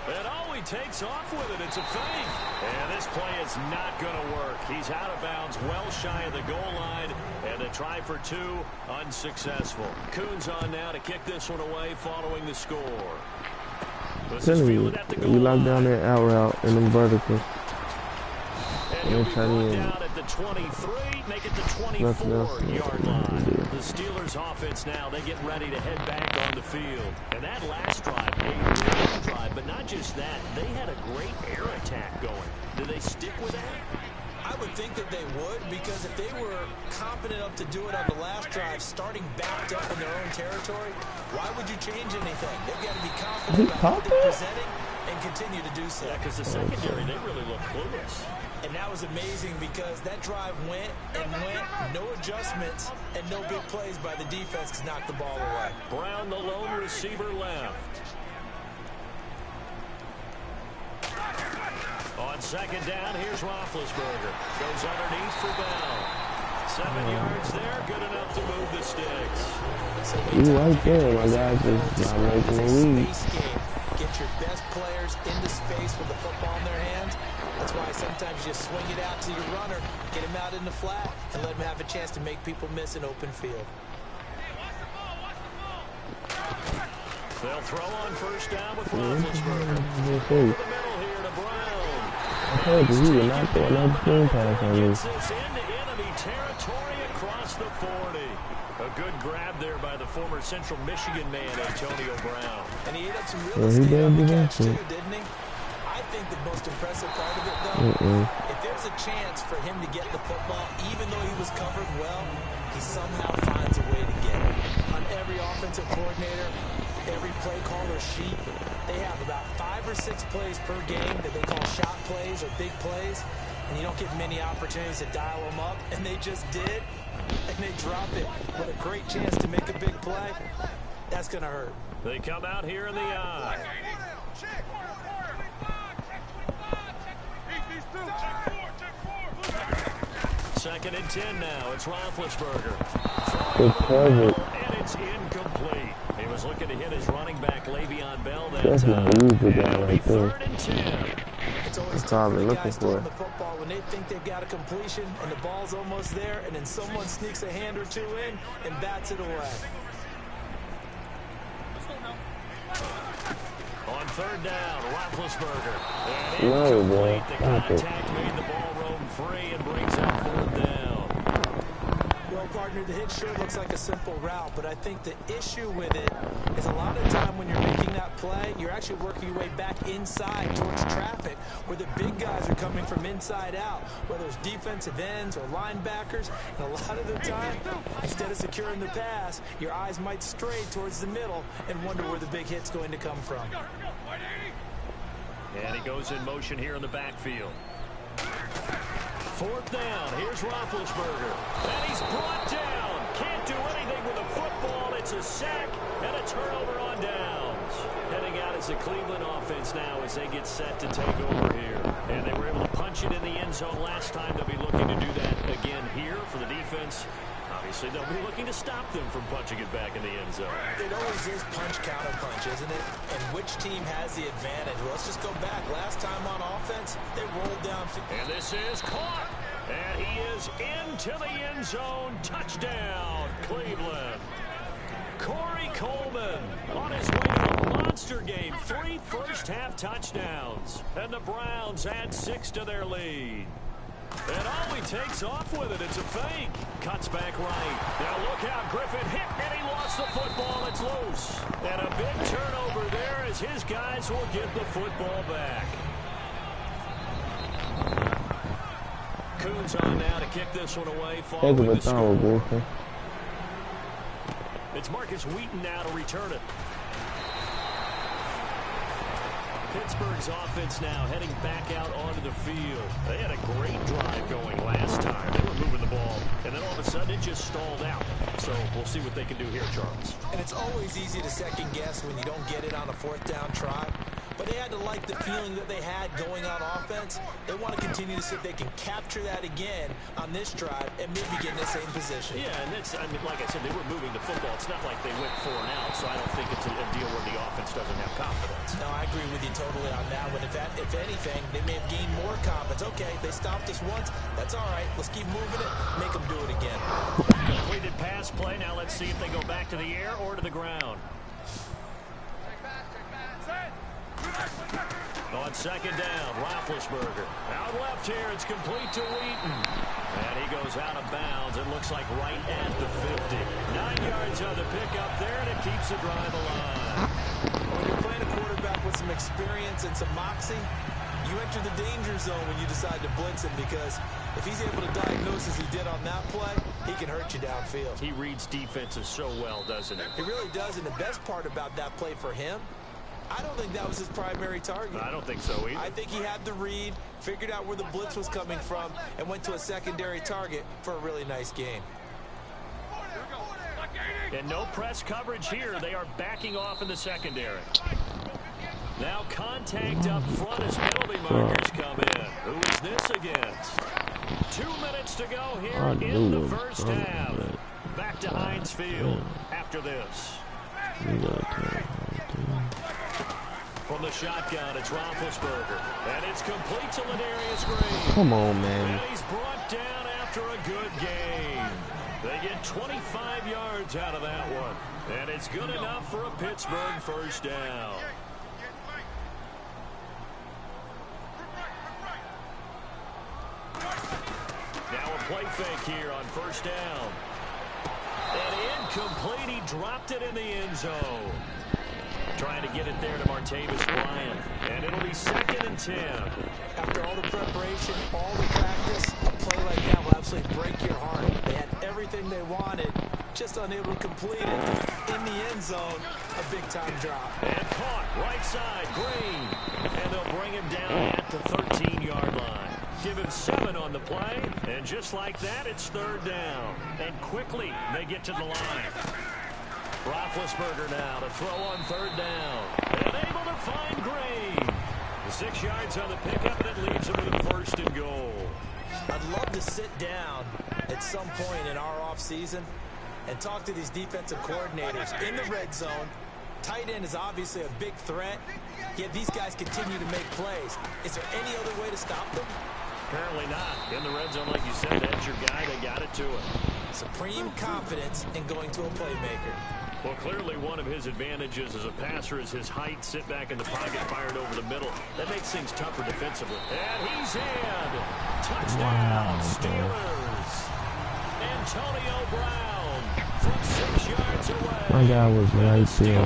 And oh, he takes off with it. It's a fake. And this play is not going to work. He's out of bounds, well shy of the goal line. And a try for 2, unsuccessful. Coons on now to kick this one away following the score. Telling you, we locked down that out route and them verticals. And he'll be brought down at the 23, make it the 24-yard line. The Steelers offense now, they get ready to head back on the field. And that last drive, a great drive, but not just that, they had a great air attack going. Do they stick with that? I would think that they would, because if they were confident enough to do it on the last drive, starting backed up in their own territory, why would you change anything? They've got to be confident about what they're presenting and continue to do so. Yeah, because the secondary, they really look clueless. And that was amazing because that drive went and went, no adjustments, and no big plays by the defense to knock the ball away. Brown, the lone receiver, left. On second down, here's Roethlisberger. Goes underneath for Bell. 7 yards there, good enough to move the sticks. So You right there, my guy, just not making a read. Get your best players into space with the football in their hands. That's why sometimes you just swing it out to your runner, get him out in the flat, and let him have a chance to make people miss an open field. They'll throw on first down with Roethlisberger. Over the middle here to Brown. I told you he would not throw another screen pass on you. Gets this into enemy territory across the 40. A good grab there by the former Central Michigan man, Antonio Brown. And he ate up some real estate on the catch too, didn't he? I think the most impressive part of it, though, if there's a chance for him to get the football, even though he was covered well, he somehow finds a way to get it. On every offensive coordinator, every play caller sheet, they have about 5 or 6 plays per game that they call shot plays or big plays, and you don't get many opportunities to dial them up, and they just did, and they drop it with a great chance to make a big play. That's going to hurt. They come out here in the eye. Second and 10 now. It's Roethlisberger. And it's incomplete. He was looking to hit his running back, Le'Veon Bell, that time. It'll be 3rd and 10. It's always tough for the guys throwing the football when they think they've got a completion and the ball's almost there, and then someone sneaks a hand or two in and bats it away. On 3rd down, Roethlisberger. No, boy. The contact made the ball roam free and brings up 4th down. Well, partner, the hit sure looks like a simple route, but I think the issue with it is a lot of time when you're making that play, you're actually working your way back inside towards traffic, where the big guys are coming from inside out, whether it's defensive ends or linebackers. And a lot of the time, instead of securing the pass, your eyes might stray towards the middle and wonder where the big hit's going to come from. And he goes in motion here in the backfield. 4th down. Here's Roethlisberger. And he's brought down. Can't do anything with the football. It's a sack and a turnover on downs. Heading out as the Cleveland offense now as they get set to take over here. And they were able to punch it in the end zone last time. They'll be looking to do that again here for the defense. Obviously, they'll be looking to stop them from punching it back in the end zone. It always is punch-counter-punch, isn't it? And which team has the advantage? Well, let's just go back. Last time on offense, they rolled down. And this is caught. And he is into the end zone. Touchdown, Cleveland. Corey Coleman on his way to a monster game. 3 first-half touchdowns. And the Browns add 6 to their lead. And all he takes off with it, it's a fake. Cuts back right. Now look out, Griffin hit, and he lost the football. It's loose. And a big turnover there as his guys will get the football back. Coons on now to kick this one away. Following the score. It's Marcus Wheaton now to return it. Pittsburgh's offense now heading back out onto the field. They had a great drive going last time. They were moving the ball, and then all of a sudden it just stalled out. So we'll see what they can do here, Charles. And it's always easy to second guess when you don't get it on a 4th down try. But they had to like the feeling that they had going on offense. They want to continue to see if they can capture that again on this drive and maybe get in the same position. Yeah, and it's, I mean, like I said, they were moving the football. It's not like they went 4 and out, so I don't think it's a deal where the offense doesn't have confidence. No, I agree with you totally on that one. If anything, they may have gained more confidence. Okay, they stopped us once. That's all right. Let's keep moving it. Make them do it again. Completed pass play. Now let's see if they go back to the air or to the ground. On second down, Roethlisberger. Out left here, it's complete to Wheaton. And he goes out of bounds. It looks like right at the 50. 9 yards on the pickup there, and it keeps the drive alive. When you're playing a quarterback with some experience and some moxie, you enter the danger zone when you decide to blitz him, because if he's able to diagnose as he did on that play, he can hurt you downfield. He reads defenses so well, doesn't he? He really does, and the best part about that play for him, I don't think that was his primary target. I don't think so either. I think he had the read, figured out where the blitz was coming from, and went to a secondary target for a really nice game. And no press coverage here. They are backing off in the secondary. Now contact up front as penalty markers come in. Who is this against? 2 minutes to go here in the first half. Back to Heinz Field after this. From the shotgun, it's Roethlisberger. And it's complete to Ladarius Green. Come on, man. And he's brought down after a good game. They get 25 yards out of that one. And it's good enough for a Pittsburgh first down. Now a play fake here on first down. And incomplete. He dropped it in the end zone. Trying to get it there to Martavis Bryant. And it'll be 2nd and 10. After all the preparation, all the practice, a play like that will absolutely break your heart. They had everything they wanted, just unable to complete it. In the end zone, a big-time drop. And caught right side, Green. And they'll bring him down at the 13-yard line. Give him 7 on the play. And just like that, it's 3rd down. And quickly, they get to the line. Roethlisberger now to throw on 3rd down. And able to find Green. 6 yards on the pickup, and it leaves him with a 1st and goal. I'd love to sit down at some point in our offseason and talk to these defensive coordinators in the red zone. Tight end is obviously a big threat, yet these guys continue to make plays. Is there any other way to stop them? Apparently not. In the red zone, like you said, that's your guy. They got it to him. Supreme confidence in going to a playmaker. Well, clearly one of his advantages as a passer is his height. Sit back in the pocket, fired over the middle. That makes things tougher defensively. And he's in. Touchdown, Steelers. Antonio Brown from 6 yards away. My guy was right there.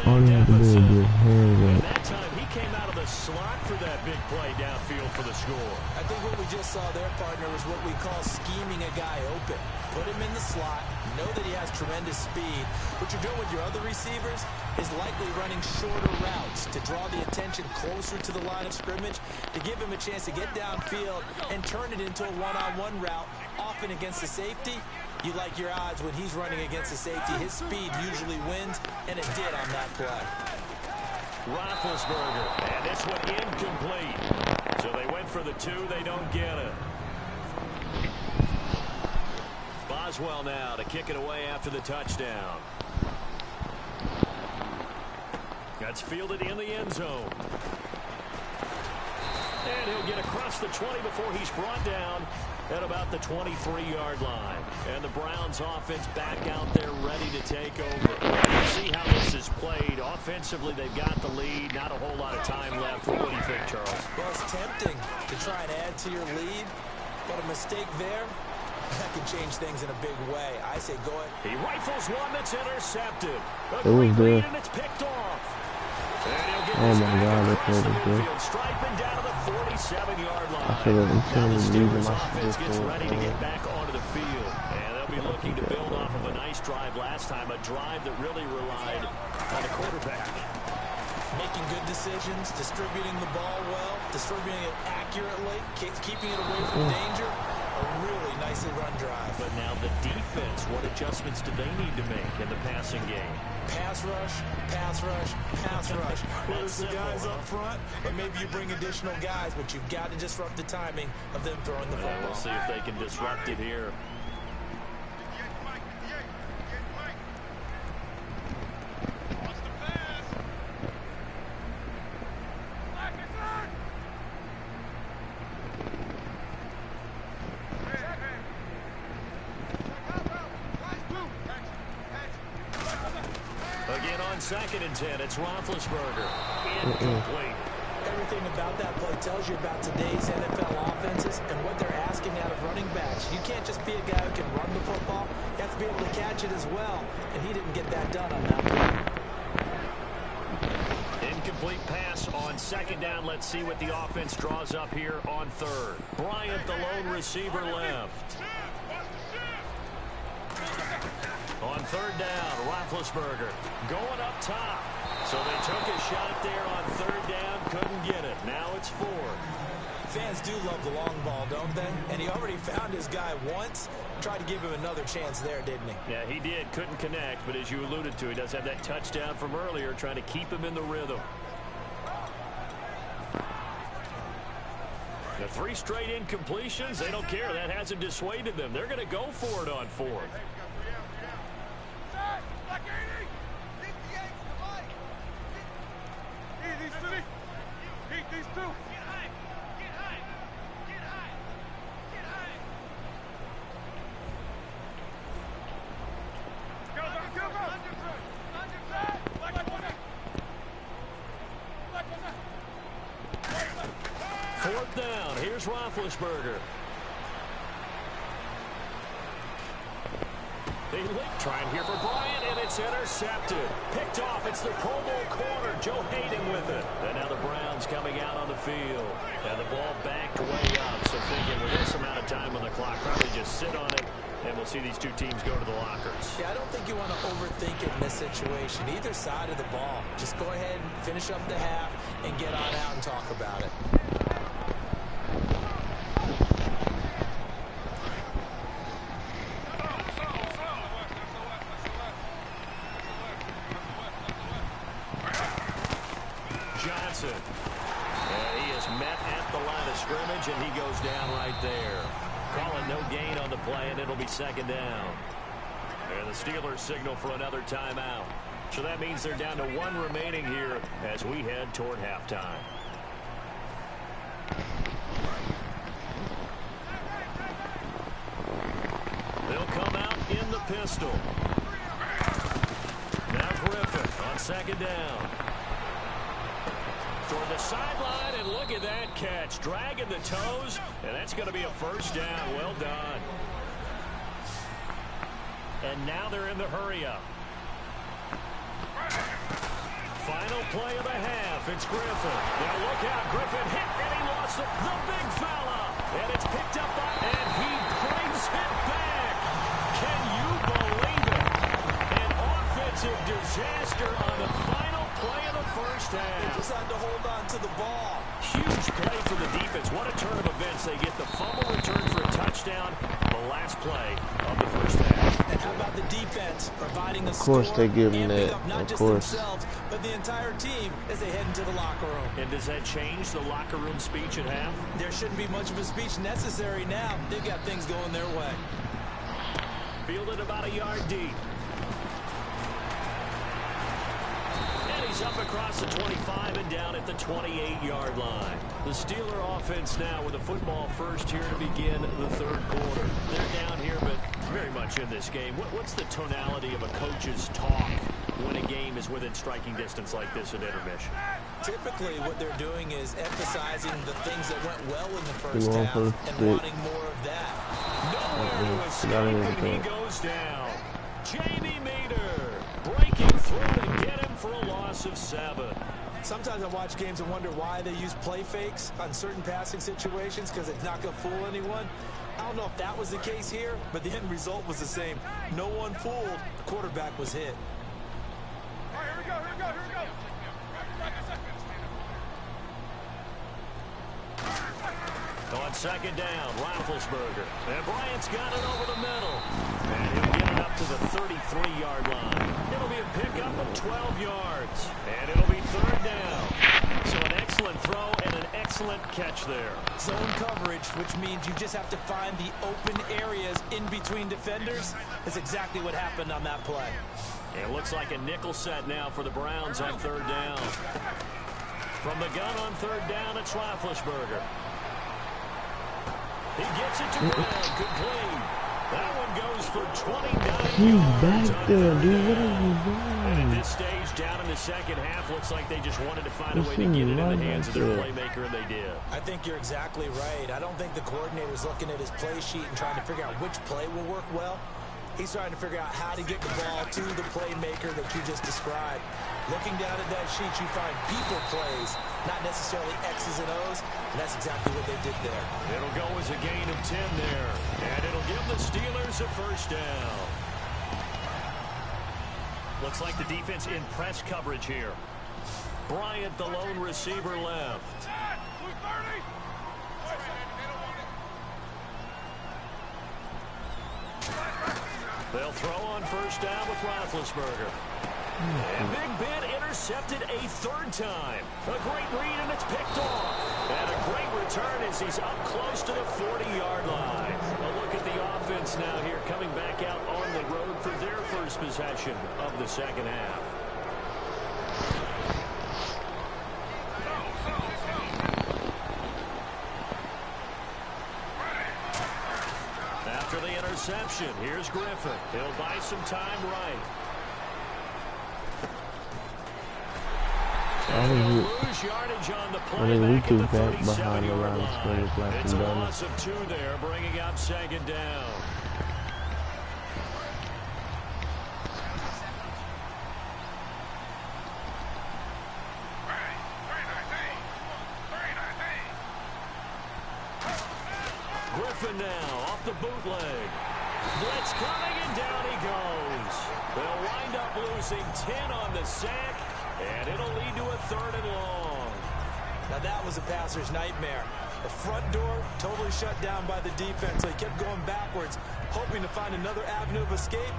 All he had to do was get hands And up. that time he came out of the slot for that big play downfield for the score. I think what we just saw there, partner, was what we call scheming a guy open. Put him in the slot, know that he has tremendous speed. What you're doing with your other receivers is likely running shorter routes to draw the attention closer to the line of scrimmage, to give him a chance to get downfield and turn it into a one-on-one route, often against the safety. You like your odds when he's running against the safety. His speed usually wins, and it did on that play. Roethlisberger, and this one incomplete. So they went for the 2, they don't get it. Boswell now to kick it away after the touchdown. That's fielded in the end zone. And he'll get across the 20 before he's brought down at about the 23-yard line. And the Browns offense back out there ready to take over. You see how this is played. Offensively, they've got the lead. Not a whole lot of time left. What do you think, Charles? Well, it's tempting to try and add to your lead, but a mistake there, that can change things in a big way. I say go ahead. He rifles one that's intercepted. It was good. And it's picked off. Oh my God, that's what it was. Striping down to the 47-yard line. I feel like I'm Now the using Steelers my offense gets for ready to get back onto the field. And they'll be looking to build off of a nice drive last time, a drive that really relied on the quarterback. Making good decisions, distributing the ball well, distributing it accurately, keeping it away from danger. A really nicely run drive. But now the defense, what adjustments do they need to make in the passing game? Pass rush, pass rush, pass rush. Well, there's the guys up front, but maybe you bring additional guys, but you've got to disrupt the timing of them throwing the football. We'll see if they can disrupt it here. Again on 2nd and 10, it's Roethlisberger. Incomplete. Everything about that play tells you about today's NFL offenses and what they're asking out of running backs. You can't just be a guy who can run the football. You have to be able to catch it as well, and he didn't get that done on that play. Incomplete pass on 2nd down. Let's see what the offense draws up here on 3rd. Bryant, the lone receiver, left. On 3rd down, Roethlisberger going up top. So they took a shot there on third down, couldn't get it. Now it's 4. Fans do love the long ball, don't they? And he already found his guy once. Tried to give him another chance there, didn't he? Yeah, he did. Couldn't connect, but as you alluded to, he does have that touchdown from earlier, trying to keep him in the rhythm. The 3 straight incompletions, they don't care. That hasn't dissuaded them. They're going to go for it on 4th. These two. Fourth down. Here's Roethlisberger. They link trying here for Bryant, and it's intercepted. Picked off. It's the Pro Bowl corner. Joe Hayden with it. And now the Browns coming out on the field. And the ball backed way up. So thinking with this amount of time on the clock, probably just sit on it, and we'll see these two teams go to the lockers. Yeah, I don't think you want to overthink it in this situation. Either side of the ball. Just go ahead and finish up the half and get on out and talk about it. Johnson. And he is met at the line of scrimmage, and he goes down right there. Calling no gain on the play, and it'll be second down. And the Steelers signal for another timeout. So that means they're down to 1 remaining here as we head toward halftime. They'll come out in the pistol. Now Griffin on second down. Toward the sideline, and look at that catch. Dragging the toes, and that's going to be a first down. Well done. And now they're in the hurry-up. Final play of the half. It's Griffin. Now look out. Griffin hit, and he lost the big fella. And it's picked up by, and he brings it back. Can you believe it? An offensive disaster on the final play of the first half. They just had to hold on to the ball. Huge play for the defense. What a turn of events. They get the fumble return for a touchdown. The last play of the first half. And how about the defense providing a Of course score, they give them amping that. up not Of just course. themselves, but the entire team as they head into the locker room. And does that change the locker room speech at half? There shouldn't be much of a speech necessary now. They've got things going their way. Fielded about a yard deep. And he's up across the 25 and down at the 28-yard line. The Steeler offense now with a football first here to begin the third quarter. They're down here, but very much in this game. What's the tonality of a coach's talk when a game is within striking distance like this at intermission? Typically, what they're doing is emphasizing the things that went well in the first They half want and for wanting more of that. Nowhere to escape, Got him. and he goes down. Jamie Meter breaking through to get him for a loss of 7. Sometimes I watch games and wonder why they use play fakes on certain passing situations because it's not going to fool anyone. I don't know if that was the case here, but the end result was the same. No one fooled. The quarterback was hit. All right, here we go, here we go, here we go. On second down, Roethlisberger. And Bryant's got it over the middle. And he'll get it up to the 33-yard line. It'll be a pickup of 12 yards. And it'll be third down. So an excellent throw and an excellent catch there. Zone coverage, which means you just have to find the open areas in between defenders. That's exactly what happened on that play. It looks like a nickel set now for the Browns on third down. From the gun on third down, it's Roethlisberger. He gets it to Brown. Complete. That one goes for 29 He's yards. back there, dude. What are you And doing? at this stage, down in the second half, looks like they just wanted to find a way to get it in the hands of their playmaker, and they did. I think you're exactly right. I don't think the coordinator's looking at his play sheet and trying to figure out which play will work well. He's trying to figure out how to get the ball to the playmaker that you just described. Looking down at that sheet, you find people plays, not necessarily X's and O's, and that's exactly what they did there. It'll go as a gain of 10 there, and it'll give the Steelers a first down. Looks like the defense in press coverage here. Bryant, the lone receiver, left. They'll throw on first down with Roethlisberger. And Big Ben intercepted a third time. A great read, and it's picked off. And a great return as he's up close to the 40-yard line. A look at the offense now here, coming back out on the road for their first possession of the second half. After the interception, here's Griffin. He'll buy some time right. Lose yardage on the play back at the 37-yard line. It's a loss of 2 there, bringing up second down. Griffin now off the bootleg. Blitz coming, and down he goes. They'll wind up losing 10 on the sack, and it'll lead to a 3rd and long. Now that was a passer's nightmare. The front door totally shut down by the defense, so he kept going backwards, hoping to find another avenue of escape.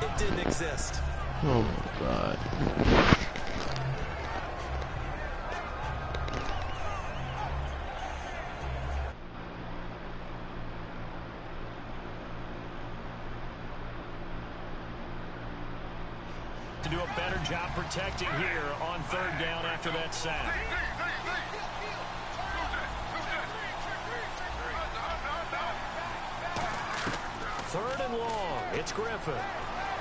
It didn't exist. Oh, my God. To do a better job protecting here on 3rd down after that sack. 3rd and long. It's Griffin.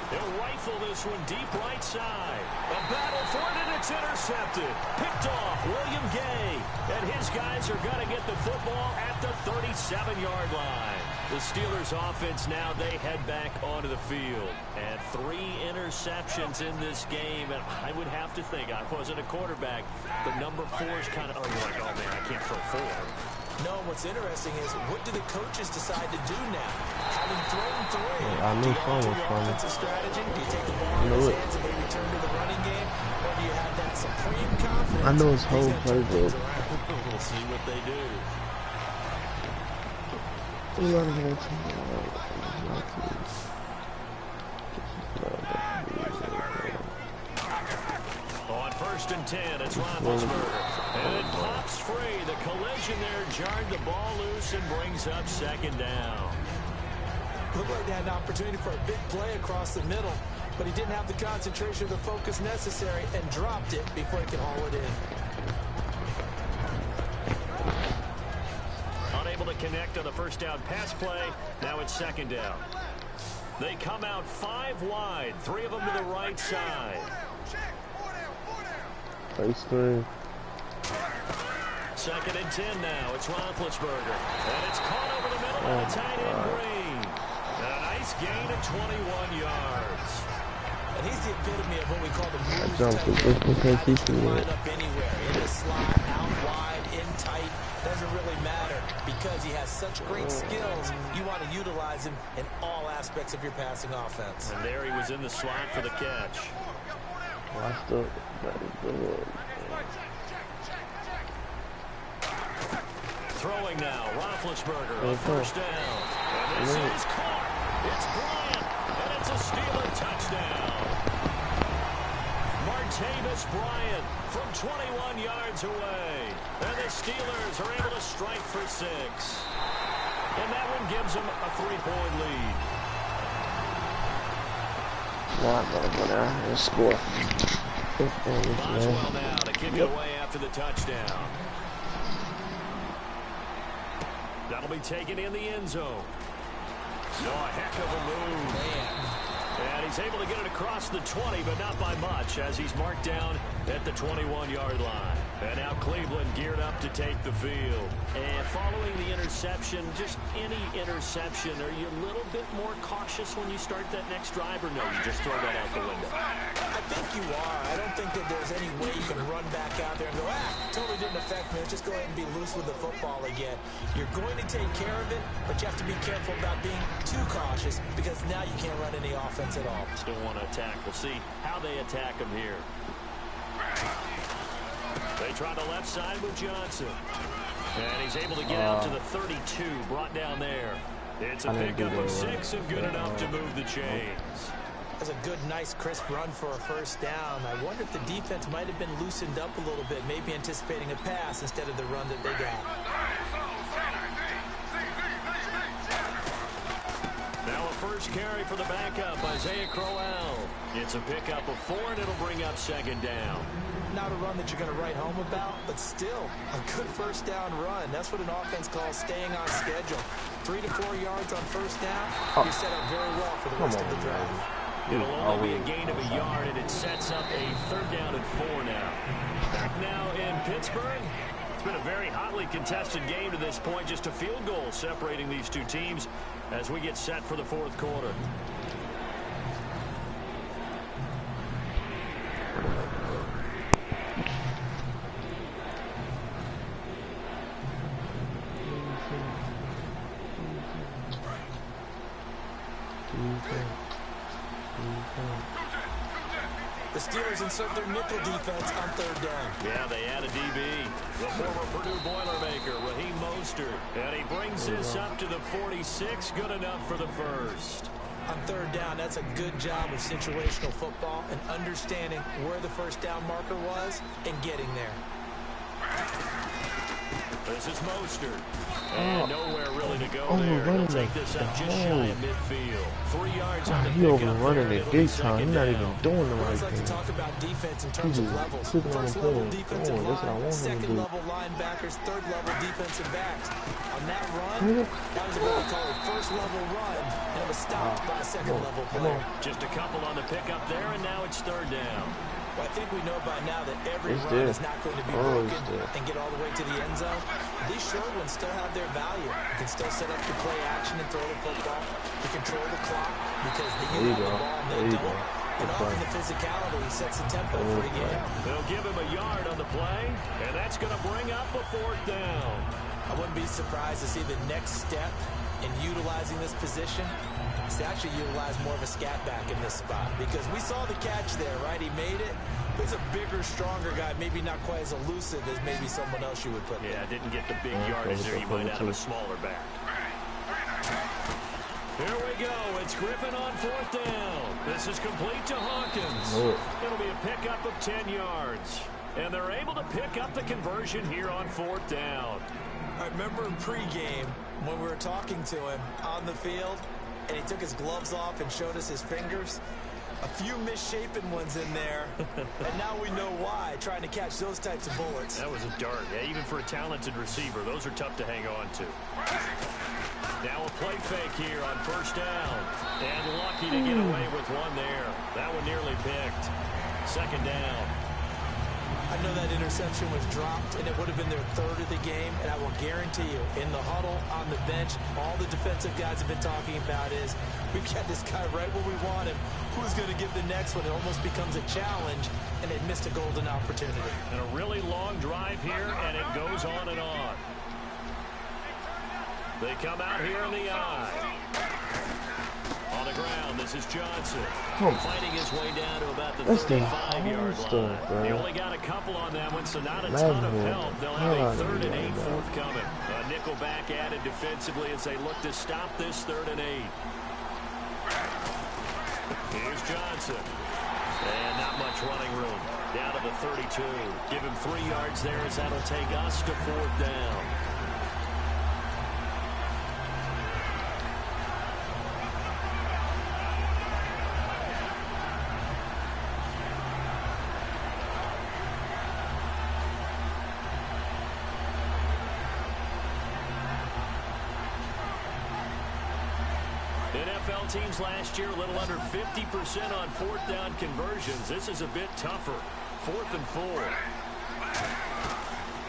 He'll rifle this one deep right side. A battle for it, and it's intercepted. Picked off William Gay. And his guys are going to get the football at the 37-yard line. The Steelers offense now, they head back onto the field. And 3 interceptions in this game. And I would have to think, I wasn't a quarterback, but number 4 is kind of, oh, you're like, oh, man, I can't throw 4. No, what's interesting is, what do the coaches decide to do now? Having thrown 3, I knew do you alter your offensive strategy? Do you take the ball in his hands and maybe turn to the running game? Or do you have that supreme confidence? I know his whole playbook. We'll see what they do. On 1st and 10, it's Roethlisberger. And it pops free. The collision there jarred the ball loose and brings up 2nd down. Looked like they had an opportunity for a big play across the middle, but he didn't have the concentration or the focus necessary and dropped it before he could haul it in. Unable to connect on the 1st down pass play. Now it's 2nd down. They come out 5 wide, 3 of them to the right side. Face 3. 2nd and 10 now. It's Roethlisberger. And it's caught over the middle by the tight end Green. A nice gain of 21 yards. And he's the epitome of what we call the move jumped tight it end. just in case he threw Line it. up anywhere, in the slot, out wide, in tight. Doesn't really matter because he has such great skills. You want to utilize him in all aspects of your passing offense. And there he was in the slot for the catch. Watch the Throwing now, Roethlisberger on 1st down. And this is caught. It's Bryant, and it's a Steeler touchdown. Martavis Bryant from 21 yards away. And the Steelers are able to strike for 6. And that one gives them a 3-point lead. not gonna go down and score. Boswell now to kick it away after the touchdown. That'll be taken in the end zone. No, a heck of a move. And he's able to get it across the 20, but not by much, as he's marked down at the 21-yard line. And now Cleveland geared up to take the field. And following the interception, just any interception, are you a little bit more cautious when you start that next drive, or no, you just throw that out the window? I think you are. I don't think that there's any way you can run back out there and go, totally didn't affect me. Let's just go ahead and be loose with the football again. You're going to take care of it, but you have to be careful about being too cautious, because now you can't run any offense at all. Still want to attack. We'll see how they attack him here. They try the left side with Johnson. And he's able to get out to the 32, brought down there. It's a pickup of 6 and good enough to move the chains. That's a good, nice, crisp run for a first down. I wonder if the defense might have been loosened up a little bit, maybe anticipating a pass instead of the run that they got. Now a first carry for the backup, Isaiah Crowell. It's a pickup of 4, and it'll bring up second down. Not a run that you're going to write home about, but still a good first down run. That's what an offense calls staying on schedule. 3 to 4 yards on first down, you're set up very well for the rest of the drive. It'll only be a gain of a yard, and it sets up a 3rd down and 4 now. Back now in Pittsburgh. It's been a very hotly contested game to this point. Just a field goal separating these two teams as we get set for the 4th quarter. The Steelers insert their nickel defense on 3rd down. Yeah, they add a DB. The former Purdue Boilermaker, Raheem Mostert. And he brings this up to the 46. Good enough for the first. On 3rd down, that's a good job of situational football and understanding where the first down marker was and getting there. This is Mostert. And nowhere really to go there. He'll take this up just shy of midfield. 3 yards on the He overrunning it big time. He's not even doing the right Like to thing. talk about defense in terms of levels. Sitting on the First level field. defensive Oh, that's what I line, want him to second do. level linebackers, 3rd level defensive backs. On that run, that was what we call a first level run, and it was stopped by a second level player. Just a couple on the pickup there, and now it's 3rd down. Well, I think we know by now that every It's run there. is not going to be Oh, broken it's there. and get all the way to the end zone. These short ones still have their value. You can still set up the play action and throw the football. You control the clock because There you you have the go. ball and There they you don't. go. And Good often play. the physicality sets the tempo for the game. They'll give him a yard on the play, and that's going to bring up a 4th down. I wouldn't be surprised to see the next step in utilizing this position is to actually utilize more of a scat back in this spot because we saw the catch there, right? He made it. He's a bigger, stronger guy, maybe not quite as elusive as maybe someone else you would put there. Yeah, didn't get the big yardage there you might out of a smaller back. Here we go. It's Griffin on 4th down. This is complete to Hawkins. It'll be a pickup of 10 yards. And they're able to pick up the conversion here on 4th down. I remember in pregame when we were talking to him on the field, and he took his gloves off and showed us his fingers. A few misshapen ones in there, and now we know why, trying to catch those types of bullets. That was a dart. Yeah, even for a talented receiver, those are tough to hang on to. Now a play fake here on 1st down. And lucky to get away with one there. That one nearly picked. 2nd down. I know that interception was dropped, and it would have been their 3rd of the game, and I will guarantee you, in the huddle, on the bench, all the defensive guys have been talking about is, we've got this guy right where we want him. Who's going to give the next one? It almost becomes a challenge, and they've missed a golden opportunity. And a really long drive here, and it goes on and on. They come out here in the eye. On the ground, this is Johnson. Fighting his way down to about the 35-yard line. He only got a couple on that one, so not a ton of help. They'll have a 3rd and 8 forthcoming. A nickel back added defensively as they look to stop this 3rd and 8. Here's Johnson. And not much running room. Down to the 32. Give him 3 yards there as that'll take us to 4th down. NFL teams last year, a little under 50% on 4th down conversions. This is a bit tougher. 4th and 4.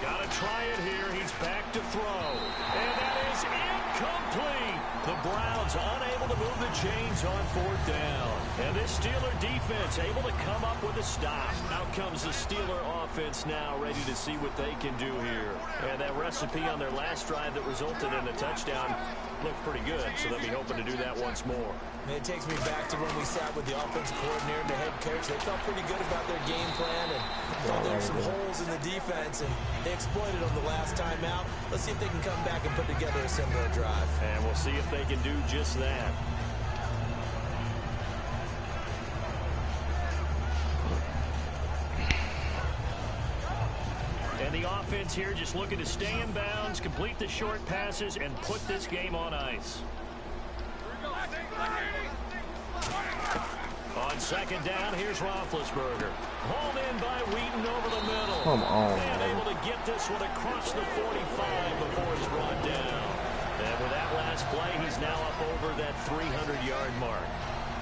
Got to try it here. He's back to throw. And that is incomplete. The Browns unable to move the chains on 4th down. And this Steeler defense able to come up with a stop. Out comes the Steeler offense now, ready to see what they can do here. And that recipe on their last drive that resulted in a touchdown looked pretty good, so they'll be hoping to do that once more. And it takes me back to when we sat with the offensive coordinator and the head coach. They felt pretty good about their game plan and thought there were some holes in the defense, and they exploited them the last time out. Let's see if they can come back and put together a similar drive. And we'll see if they can do just that. And the offense here just looking to stay in bounds, complete the short passes, and put this game on ice. On 2nd down, here's Roethlisberger. Hauled in by Wheaton over the middle. Come on, and man. able to get this one across the 45 before he's brought down. And with that last play, he's now up over that 300-yard mark.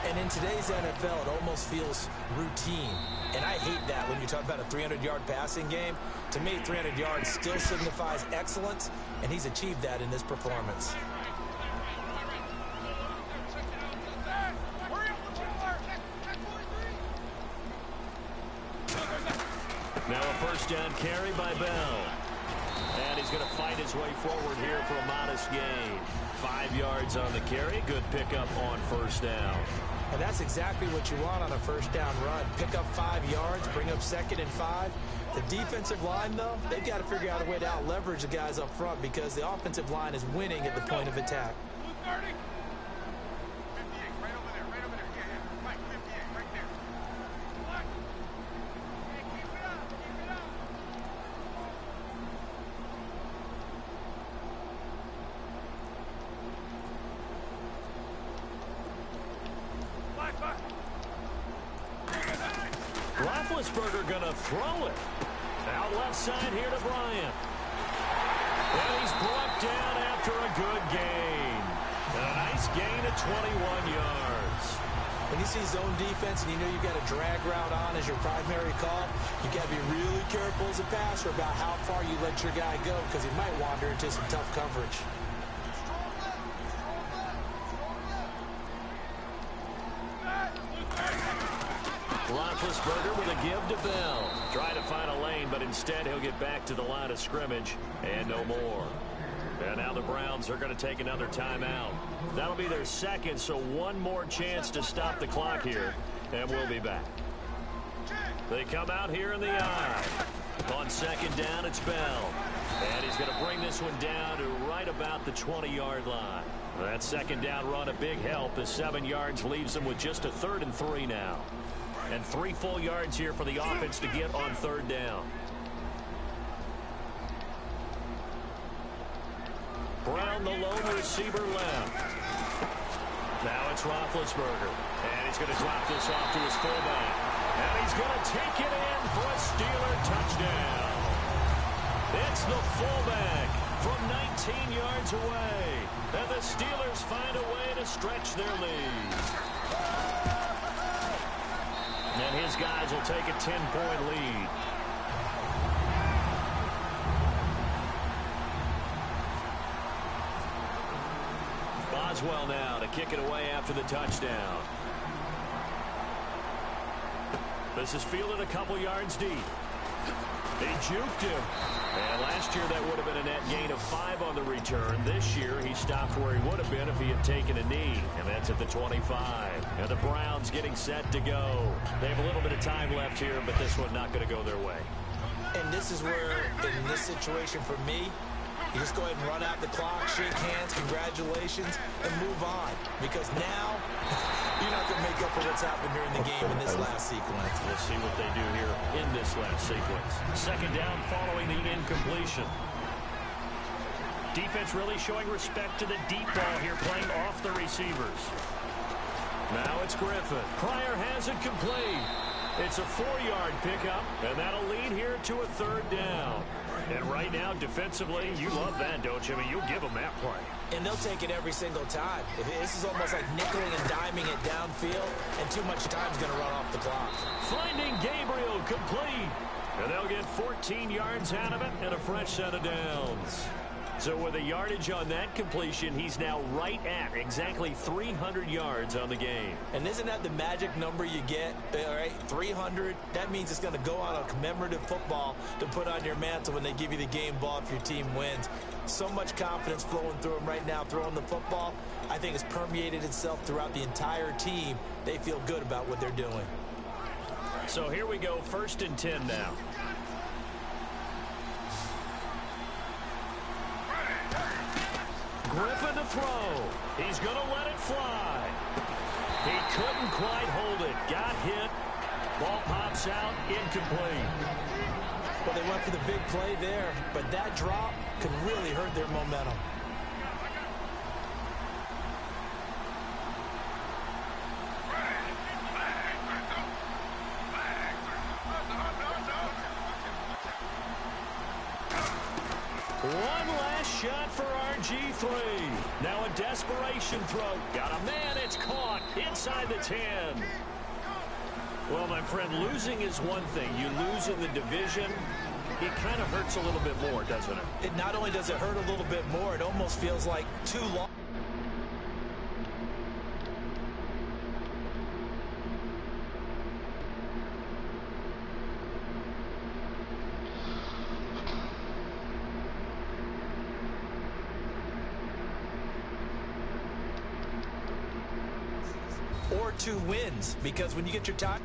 And in today's NFL, it almost feels routine. And I hate that when you talk about a 300-yard passing game. To me, 300 yards still signifies excellence, and he's achieved that in this performance. Now a 1st down carry by Bell. And he's going to fight his way forward here for a modest gain. 5 yards on the carry. Good pickup on 1st down. And that's exactly what you want on a 1st down run. Pick up 5 yards, bring up 2nd and 5. The defensive line, though, they've got to figure out a way to out-leverage the guys up front because the offensive line is winning at the point of attack. Roethlisberger going to throw it. Out left side here to Bryant. And he's brought down after a good gain. And a nice gain of 21 yards. When you see zone defense and you know you've got a drag route on as your primary call, you got to be really careful as a passer about how far you let your guy go because he might wander into some tough coverage. Roethlisberger with a give to Bell. Trying to find a lane, but instead he'll get back to the line of scrimmage and no more. And now the Browns are going to take another timeout. That'll be their 2nd, so one more chance to stop the clock here, and we'll be back. They come out here in the eye. On 2nd down, it's Bell. And he's going to bring this one down to right about the 20-yard line. That 2nd down run, a big help as 7 yards leaves them with just a 3rd and 3 now. And 3 full yards here for the offense to get on 3rd down. Brown, the lone receiver left. Now it's Roethlisberger. And he's going to drop this off to his fullback. And he's going to take it in for a Steeler touchdown. It's the fullback from 19 yards away. And the Steelers find a way to stretch their lead. And his guys will take a 10-point lead. Boswell now to kick it away after the touchdown. This is fielded a couple yards deep. He juked him. And last year that would have been a net gain of 5 on the return. This year he stopped where he would have been if he had taken a knee. And that's at the 25. And the Browns getting set to go. They have a little bit of time left here, but this one not going to go their way. And this is where, in this situation for me, you just go ahead and run out the clock, shake hands, congratulations, and move on. Because now, you're not going to make up for what's happened during the game in this last sequence. We'll see what they do here in this last sequence. 2nd down following the incompletion. Defense really showing respect to the deep ball here, playing off the receivers. Now it's Griffin. Pryor has it complete. It's a 4-yard pickup, and that'll lead here to a 3rd down. And right now, defensively, you love that, don't you? I mean, you'll give them that play. And they'll take it every single time. This is almost like nickeling and diming it downfield, and too much time's going to run off the clock. Finding Gabriel complete. And they'll get 14 yards out of it and a fresh set of downs. So with a yardage on that completion, he's now right at exactly 300 yards on the game. And isn't that the magic number you get? All right, 300. That means it's going to go out on commemorative football to put on your mantle when they give you the game ball if your team wins. So much confidence flowing through him right now, throwing the football. I think it's permeated itself throughout the entire team. They feel good about what they're doing. So here we go, 1st and 10 now. Griffin to throw. He's going to let it fly. He couldn't quite hold it. Got hit. Ball pops out, incomplete. Well, they went for the big play there, but that drop could really hurt their momentum. One last shot for RG3. Now a desperation throw. Got a man. It's caught inside the 10. Well, my friend, losing is one thing. You lose in the division, it kind of hurts a little bit more, doesn't it? It not only does it hurt a little bit more, it almost feels like too long. Or 2 wins, because when you get your time.